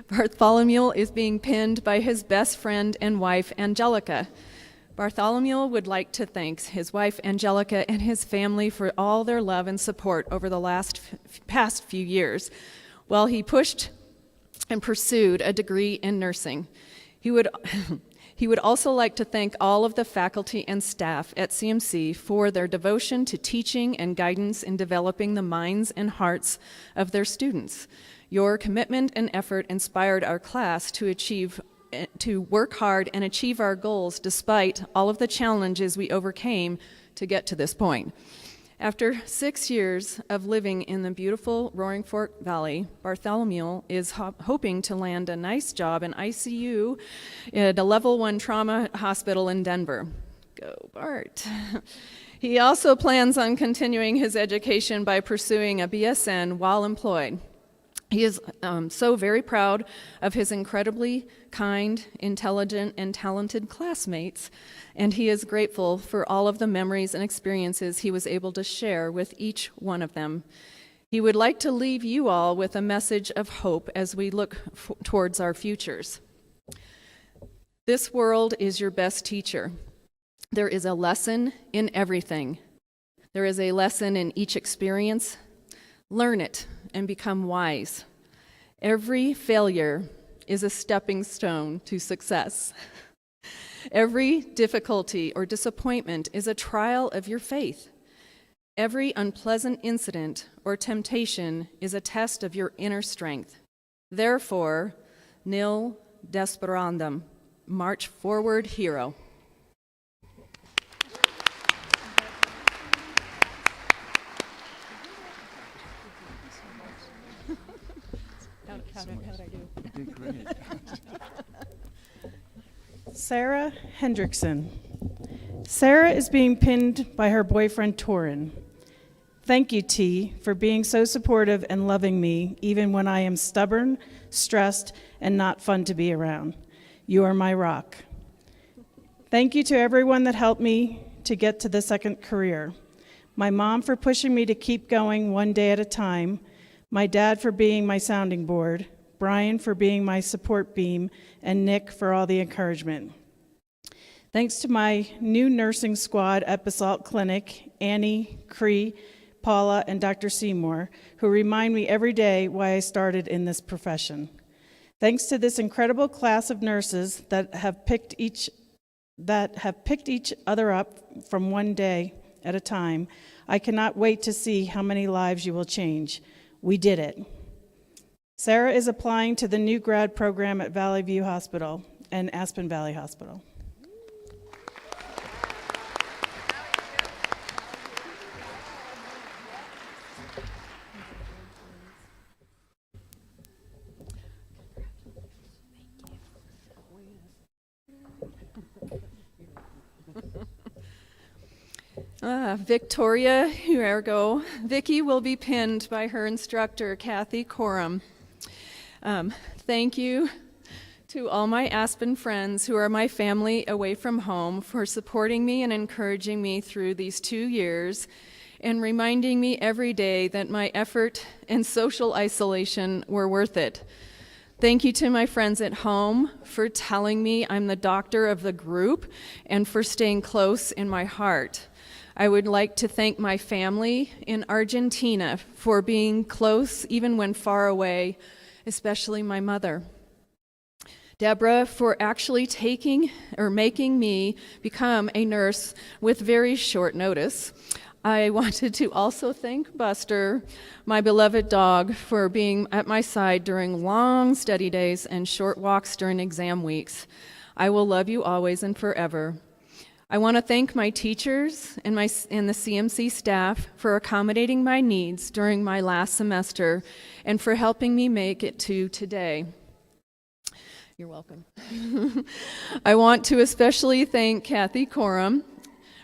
Bartholomew is being pinned by his best friend and wife, Angelica. Bartholomew would like to thank his wife, Angelica, and his family for all their love and support over the past few years, while he pushed and pursued a degree in nursing. He would also like to thank all of the faculty and staff at CMC for their devotion to teaching and guidance in developing the minds and hearts of their students. Your commitment and effort inspired our class to achieve to work hard and achieve our goals despite all of the challenges we overcame to get to this point. After 6 years of living in the beautiful Roaring Fork Valley, Bartholomew is hoping to land a nice job in ICU at a level 1 trauma hospital in Denver. Go Bart. He also plans on continuing his education by pursuing a BSN while employed. He is so very proud of his incredibly kind, intelligent, and talented classmates, and he is grateful for all of the memories and experiences he was able to share with each one of them. He would like to leave you all with a message of hope as we look towards our futures. This world is your best teacher. There is a lesson in everything. There is a lesson in each experience. Learn it and become wise. Every failure is a stepping stone to success. Every difficulty or disappointment is a trial of your faith. Every unpleasant incident or temptation is a test of your inner strength. Therefore, nil desperandum, march forward, hero. How'd I do? You did great. Sarah Hendrickson. Sarah is being pinned by her boyfriend, Torin. Thank you, T, for being so supportive and loving me, even when I am stubborn, stressed, and not fun to be around. You are my rock. Thank you to everyone that helped me to get to the second career. My mom for pushing me to keep going one day at a time. My dad for being my sounding board, Brian for being my support beam, and Nick for all the encouragement. Thanks to my new nursing squad at Basalt Clinic, Annie, Cree, Paula, and Dr. Seymour, who remind me every day why I started in this profession. Thanks to this incredible class of nurses that have picked each other up from one day at a time, I cannot wait to see how many lives you will change. We did it. Sarah is applying to the new grad program at Valley View Hospital and Aspen Valley Hospital. Victoria Huergo. Vicky will be pinned by her instructor, Kathy Coram. Thank you to all my Aspen friends who are my family away from home for supporting me and encouraging me through these 2 years and reminding me every day that my effort and social isolation were worth it. Thank you to my friends at home for telling me I'm the doctor of the group and for staying close in my heart. I would like to thank my family in Argentina for being close even when far away, especially my mother. Deborah for actually making me become a nurse with very short notice. I wanted to also thank Buster, my beloved dog, for being at my side during long study days and short walks during exam weeks. I will love you always and forever. I want to thank my teachers and the CMC staff for accommodating my needs during my last semester and for helping me make it to today. You're welcome. I want to especially thank Kathy Coram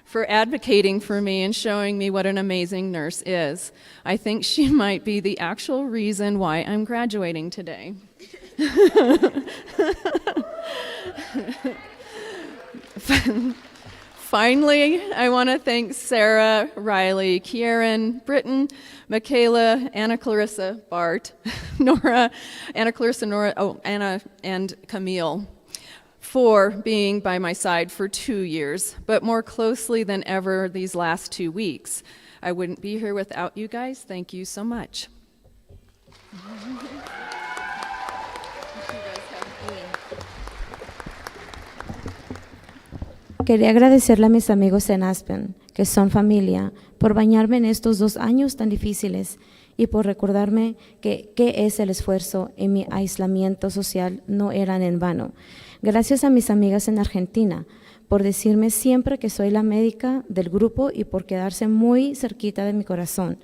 for advocating for me and showing me what an amazing nurse is. I think she might be the actual reason why I'm graduating today. Finally, I want to thank Sarah, Riley, Kieran, Britton, Michaela, Anna Clarissa, Bart, Nora, Anna Clarissa, Nora, Anna, and Camille for being by my side for 2 years, but more closely than ever these last 2 weeks. I wouldn't be here without you guys. Thank you so much. Quería agradecerle a mis amigos en Aspen, que son familia, por bañarme en estos 2 años tan difíciles y por recordarme que es el esfuerzo y mi aislamiento social no eran en vano. Gracias a mis amigas en Argentina por decirme siempre que soy la médica del grupo y por quedarse muy cerquita de mi corazón.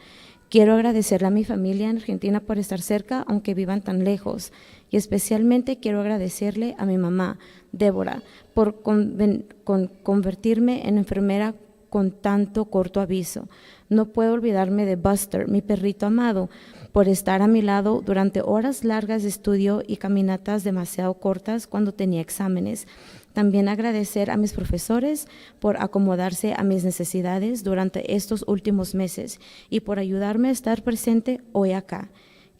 Quiero agradecerle a mi familia en Argentina por estar cerca, aunque vivan tan lejos. Y especialmente quiero agradecerle a mi mamá, Débora, por convertirme en enfermera con tanto corto aviso. No puedo olvidarme de Buster, mi perrito amado, por estar a mi lado durante horas largas de estudio y caminatas demasiado cortas cuando tenía exámenes. También agradecer a mis profesores por acomodarse a mis necesidades durante estos últimos meses y por ayudarme a estar presente hoy acá.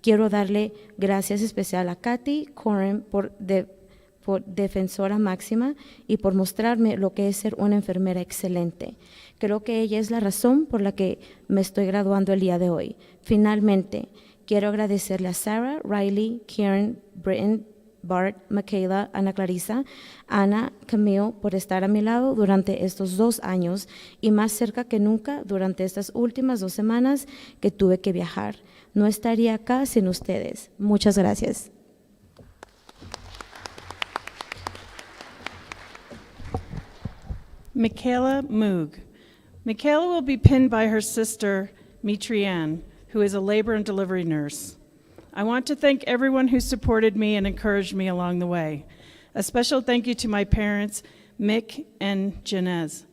Quiero darle gracias especial a Katy Coren por defensora máxima y por mostrarme lo que es ser una enfermera excelente. Creo que ella es la razón por la que me estoy graduando el día de hoy. Finalmente, quiero agradecerle a Sarah, Riley, Karen, Britton, Bart, Michaela, Ana Clarisa, Ana, Camille, por estar a mi lado durante estos 2 años y más cerca que nunca durante estas últimas 2 semanas que tuve que viajar. No estaría acá sin ustedes. Muchas gracias. Michaela Moog. Michaela will be pinned by her sister, Mitrianne, who is a labor and delivery nurse. I want to thank everyone who supported me and encouraged me along the way. A special thank you to my parents, Mick and Janez,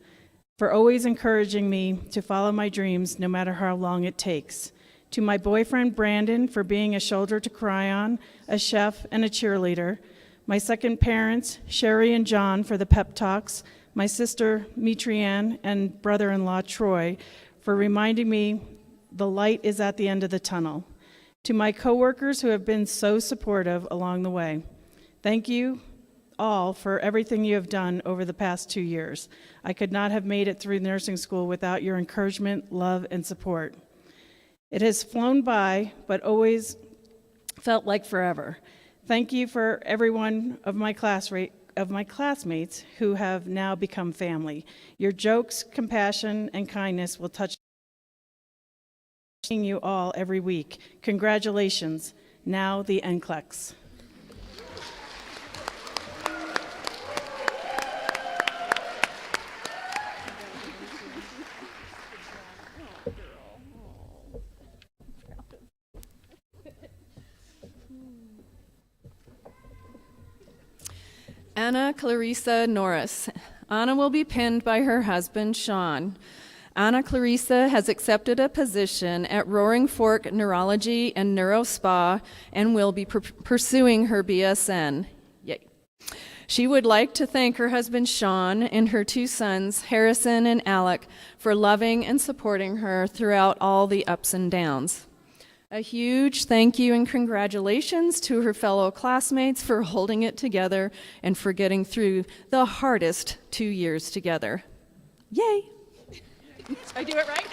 for always encouraging me to follow my dreams no matter how long it takes. To my boyfriend, Brandon, for being a shoulder to cry on, a chef, and a cheerleader. My second parents, Sherry and John, for the pep talks. My sister, Mitrianne, and brother-in-law, Troy, for reminding me the light is at the end of the tunnel. To my coworkers who have been so supportive along the way, thank you all for everything you have done over the past 2 years. I could not have made it through nursing school without your encouragement, love, and support. It has flown by, but always felt like forever. Thank you for every one of my classmates who have now become family. Your jokes, compassion, and kindness will touch you all every week. Congratulations. Now the NCLEX. Anna Clarissa Norris. Anna will be pinned by her husband, Sean. Anna Clarissa has accepted a position at Roaring Fork Neurology and NeuroSpa and will be pursuing her BSN. Yay. She would like to thank her husband, Sean, and her 2 sons, Harrison and Alec, for loving and supporting her throughout all the ups and downs. A huge thank you and congratulations to her fellow classmates for holding it together and for getting through the hardest 2 years together. Yay! Did I do it right?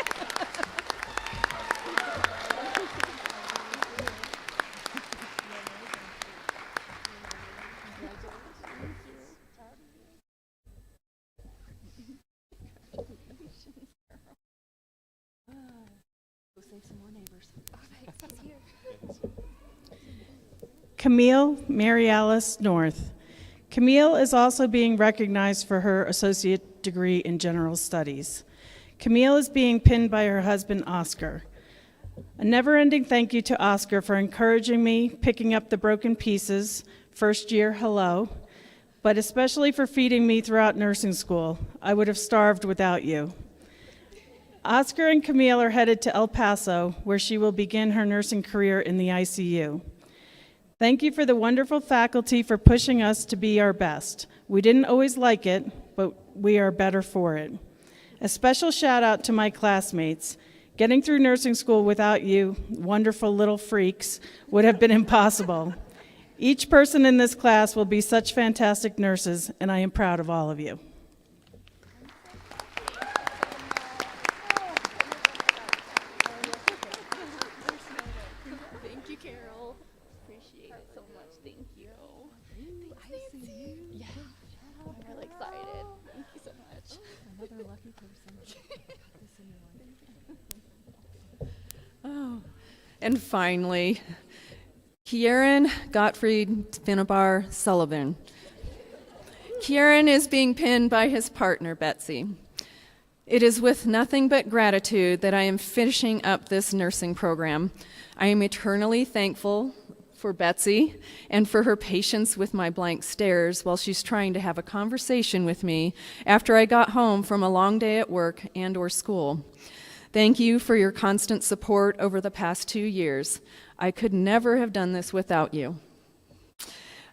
Go save some more neighbors. Camille Mary Alice North. Camille is also being recognized for her associate degree in general studies. Camille is being pinned by her husband, Oscar. A never-ending thank you to Oscar for encouraging me, picking up the broken pieces, first year, hello, but especially for feeding me throughout nursing school. I would have starved without you. Oscar and Camille are headed to El Paso, where she will begin her nursing career in the ICU. Thank you for the wonderful faculty for pushing us to be our best. We didn't always like it, but we are better for it. A special shout out to my classmates. Getting through nursing school without you, wonderful little freaks, would have been impossible. Each person in this class will be such fantastic nurses, and I am proud of all of you. Thank you, Carol. Appreciate it so much. Thank you. Thanks, Nancy. Yeah. I'm really excited. Thank you so much. Another lucky person. Oh, and finally, Kieran Gottfried Finnebar Sullivan. Kieran is being pinned by his partner, Betsy. It is with nothing but gratitude that I am finishing up this nursing program. I am eternally thankful for Betsy and for her patience with my blank stares while she's trying to have a conversation with me after I got home from a long day at work and or school. Thank you for your constant support over the past 2 years. I could never have done this without you.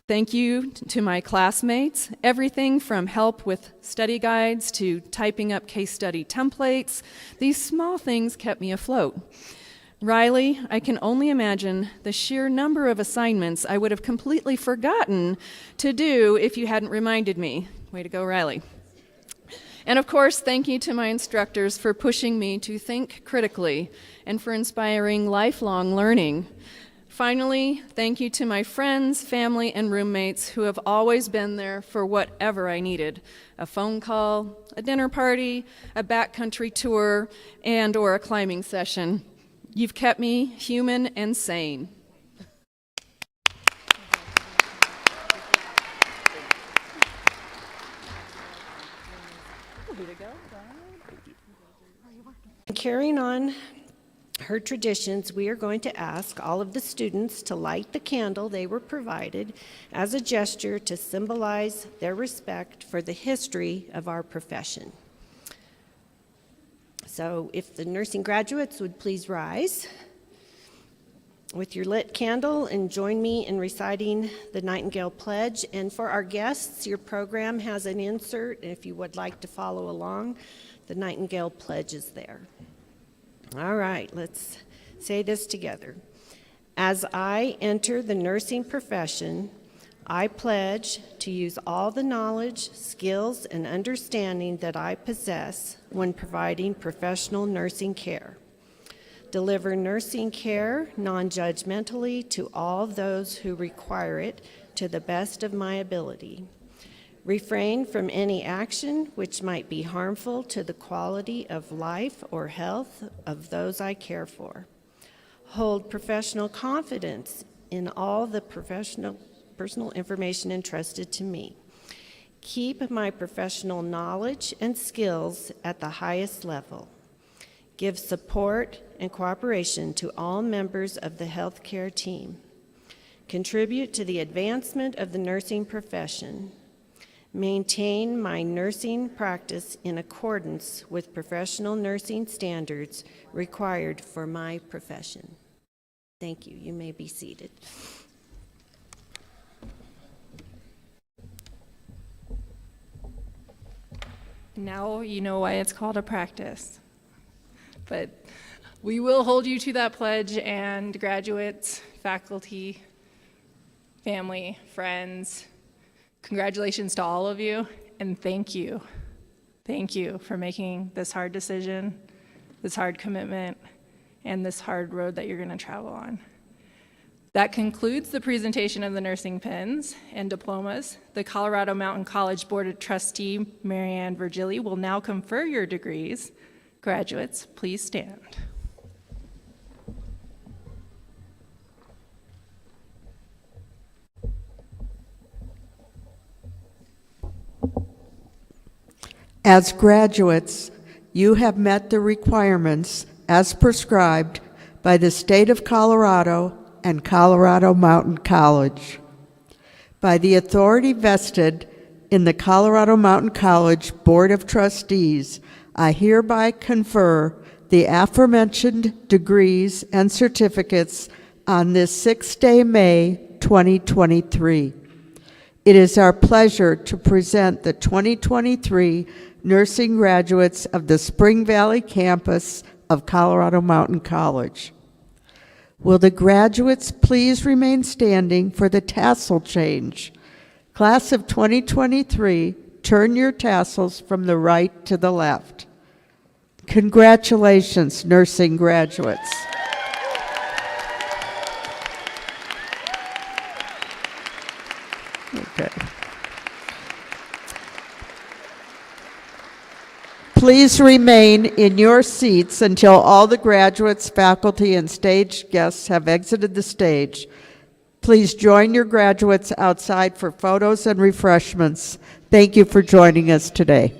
Thank you to my classmates, everything from help with study guides to typing up case study templates. These small things kept me afloat. Riley, I can only imagine the sheer number of assignments I would have completely forgotten to do if you hadn't reminded me. Way to go, Riley. And of course, thank you to my instructors for pushing me to think critically and for inspiring lifelong learning. Finally, thank you to my friends, family, and roommates who have always been there for whatever I needed. A phone call, a dinner party, a backcountry tour, and or a climbing session. You've kept me human and sane. Carrying on her traditions, we are going to ask all of the students to light the candle they were provided as a gesture to symbolize their respect for the history of our profession. So if the nursing graduates would please rise with your lit candle and join me in reciting the Nightingale Pledge. And for our guests, your program has an insert. If you would like to follow along, the Nightingale Pledge is there. All right, let's say this together. As I enter the nursing profession, I pledge to use all the knowledge, skills, and understanding that I possess when providing professional nursing care. Deliver nursing care non-judgmentally to all those who require it to the best of my ability. Refrain from any action which might be harmful to the quality of life or health of those I care for. Hold professional confidence in all the personal information entrusted to me. Keep my professional knowledge and skills at the highest level. Give support and cooperation to all members of the healthcare team. Contribute to the advancement of the nursing profession. Maintain my nursing practice in accordance with professional nursing standards required for my profession. Thank you. You may be seated. Now you know why it's called a practice. But we will hold you to that pledge, and graduates, faculty, family, friends, congratulations to all of you, and thank you. Thank you for making this hard decision, this hard commitment, and this hard road that you're going to travel on. That concludes the presentation of the nursing pins and diplomas. The Colorado Mountain College Board of Trustee, Marianne Virgili, will now confer your degrees. Graduates, please stand. As graduates, you have met the requirements as prescribed by the State of Colorado and Colorado Mountain College. By the authority vested in the Colorado Mountain College Board of Trustees, I hereby confer the aforementioned degrees and certificates on this 6th day, May 2023. It is our pleasure to present the 2023 nursing graduates of the Spring Valley campus of Colorado Mountain College. Will the graduates please remain standing for the tassel change? Class of 2023, turn your tassels from the right to the left. Congratulations, nursing graduates. Okay. Please remain in your seats until all the graduates, faculty, and stage guests have exited the stage. Please join your graduates outside for photos and refreshments. Thank you for joining us today.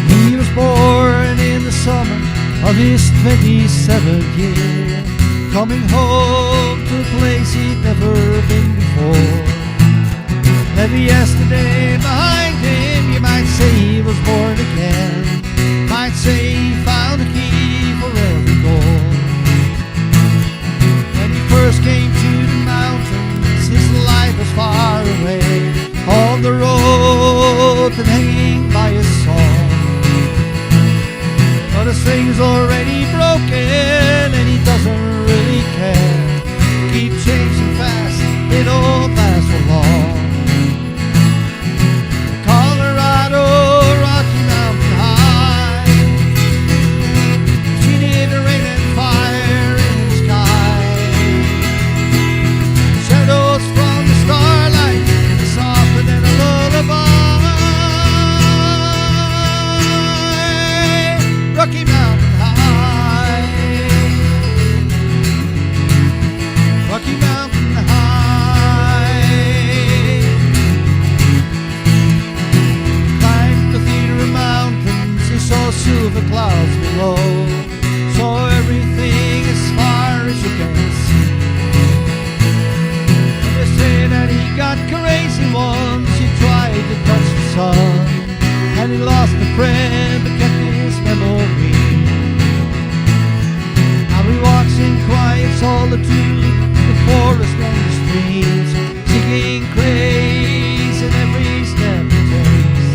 He was born in the summer of his 27th year, coming home to a place he'd never been before. Every yesterday behind him, you might say he was born again, might say he found a key for every door. When he first came to the mountains, his life was far away, on the road and hanging by his song. But his thing's already broken and he doesn't really care. Keep changing fast, it don't last for long. Colorado, Rocky Mountain High, she needed rain and fire in the sky. Shadows from the starlight, softer than a lullaby. Rocky Mountain High, Rocky Mountain High. Climbed the theater mountains, he saw silver clouds below, saw everything as far as you can see. And they say that he got crazy once, he tried to touch the sun, and he lost a friend but kept his memory. Now he walks in quiet solitude, the forest and the streams, seeking grace in every step he takes.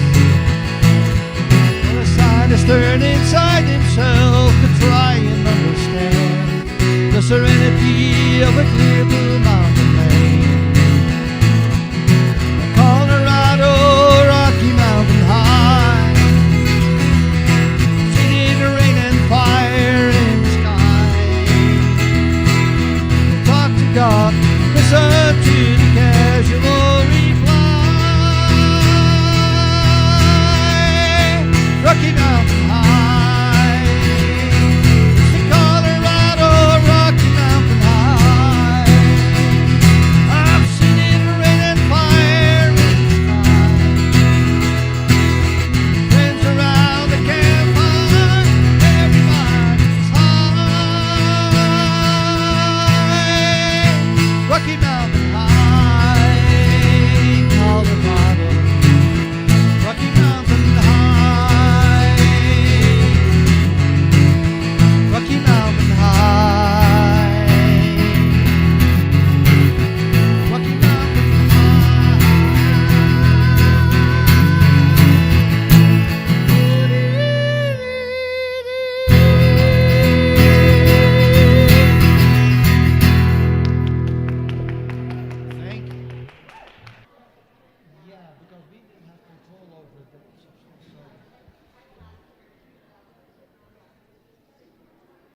Well, the scientist turned inside himself to try and understand the serenity of a clear blue mountain lake. Colorado, Rocky Mountain High, she needed rain and fire in the sky. Talk to God, listen to the casual reply. Rocky Mountain